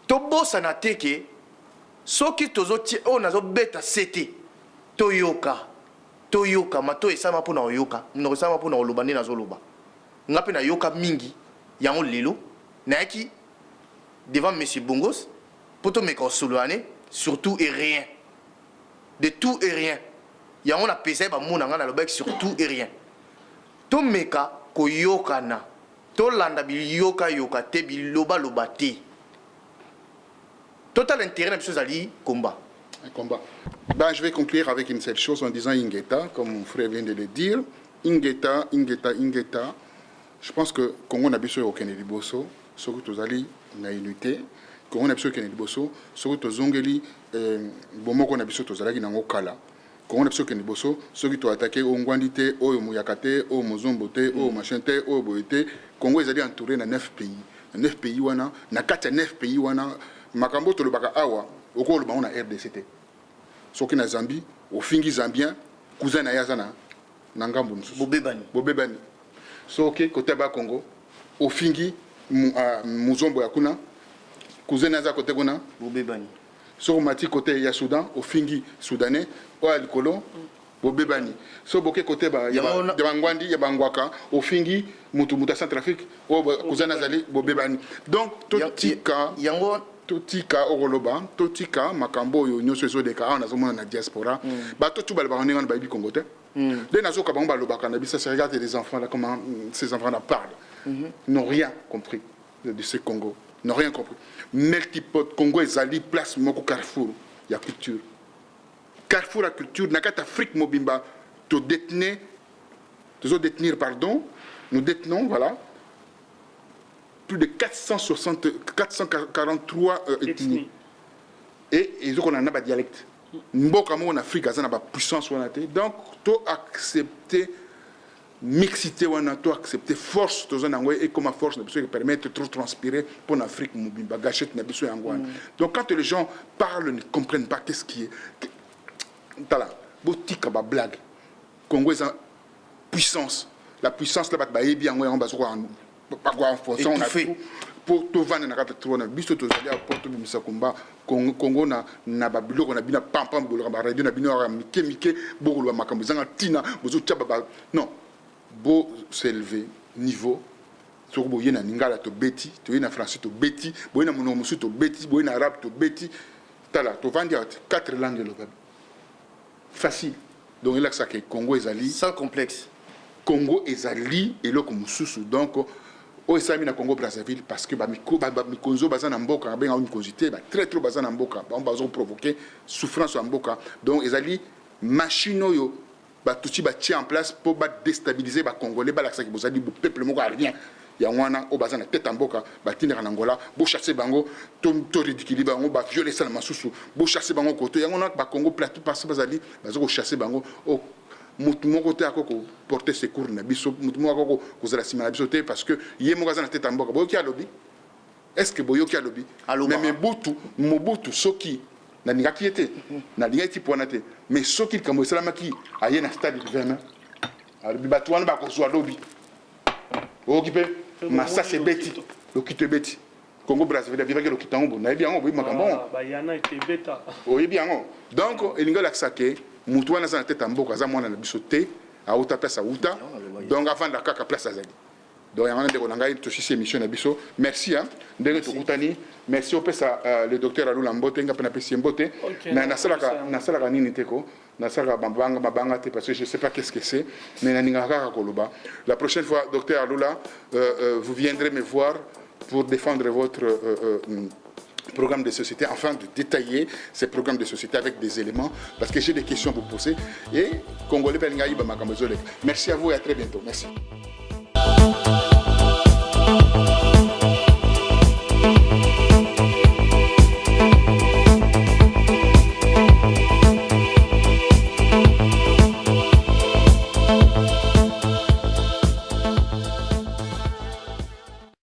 to bossa na teke soki tozo o nazo beta sete toyoka mato esama pona oyoka no esama pona oloba ne nazo loba ngape na yoka mingi yango lelo naiki devant monsieur Bongos poto meka soloane surtout et rien de tout et rien yango na pesa ba mona ngana lobek surtout et rien to meka koyoka na to landa bi yoka te biloba loba te total intérêt na biso zali combat.
Un combat. Ben, je vais conclure avec une seule chose en disant Ingeta, comme mon frère vient de le dire. Ingeta. Je pense que Congo n'a besoin aucun liboso, surtout tozali na unité. Congo n'a besoin aucun liboso, surtout tozongeli bomoko na besoin tozalaki nango kala. Congo n'a besoin aucun liboso, surtout to attaquer au ngwandité, au muyakate, au mozombote, au machente, au boete. Congo est entouré de 9 pays. 9 pays wana, na 9 pays wana. Makambo to le baka awa, au cours on a RDCT. Soki na Zambie, au fingi zambien, cousin na yazana, nangambo Bobebani. Soki côté ba Congo, au fingi muzombo ya kuna, cousin na za côté kuna,
Bobebani.
So mati côté ya Soudan, au fingi soudanais, au alikolo, Bobebani. So boké côté ba ya bangwandi ya bangwaka, au fingi muta Centrafrique, au cousin na zali Bobebani. Donc totika
yango
totika oroloba totika makambo yo nyoso zo de ka na zo na diaspora ba to tu ba ba ngana ba bi Congo te de na zo ka ba lobaka na bisa regarde les enfants là comment ces enfants là parlent n'ont rien compris de ce Congo n'ont rien compris multipode Congo ezali place moko carrefour ya culture carrefour la culture na kata Afrique mobimba to détenir pardon nous détenons voilà plus de 443 ethnies. Et ils ont un dialecte. Mboka mo en Afrique, ça n'a pas puissance ou donc to accepter mixité ou to accepter force to zona et comme force ne peut permettre de trop transpirer pour l'Afrique mobimba gâchette na biso yangwana. Donc quand les gens parlent ne comprennent pas qu'est-ce qui est tala botika ba blague. Congo est en puissance. La puissance là ba yebi yango en baso pas quoi en fonction on a tout pour tout vendre na kata trop na biso to zali apporter bimisa komba Congo na babiloko na bina pampam bolora ba radio na bino ra mike bokolo makambo zanga tina bozo tchaba non beau s'élever niveau soko boye na lingala to beti to na français to beti boye na mono musu to beti boye na arabe to beti tala to vendre 4 langues locales facile donc il a ça que Congo ezali
sans complexe.
Congo ezali eloko mususu donc o esami na Congo Brazzaville parce que ba mikonzo baza na mboka benga mikonzité ba très trop baza na mboka ba bazo provoquer souffrance en mboka donc ezali machine oyo ba tuti ba tia en place pour ba déstabiliser ba congolais ba laksa ki bozali peuple moko a rien ya wana o baza na tête en mboka ba tindera na Angola bo chasser bango to ridicule bango ba violer ça na masusu bo chasser bango koto yango na ba Congo plateau parce bazali bazo ko chasser bango o mutu moko te akoko porter secours na biso mutu moko akoko kozala sima na biso te parce que ye moko na tête en mboka boyoki alobi est-ce que boyoki alobi mais Mobutu soki na ningaki ete na lingaki pona te mais soki kamo esalamaki aye na stade de Verna alobi batu wana bakozwa lobi okipe massa se beti lokite beti Congo Brazzaville bivaki lokita ngo na yebi yango boyi makambo
ba yana ete beta
oyebi yango donc elinga laksa ke mutu wana za na tête en mboka za mwana na biso te auta place auta donc avant da kaka place azali donc yango ndeko na ngai to sisi émission na biso merci hein ndenge to kutani merci opesa le docteur Alula Mbote nga pena pesi Mbote na salaka nini teko na salaka mabanga te parce que je sais pas qu'est-ce que c'est mais na ninga kaka koloba la prochaine fois docteur Alula vous viendrez me voir pour défendre votre programme de société, afin de détailler ces programmes de société avec des éléments, parce que j'ai des questions à vous poser. Et Congolais Belingaï Bamakamazolek. Merci à vous et à très bientôt. Merci.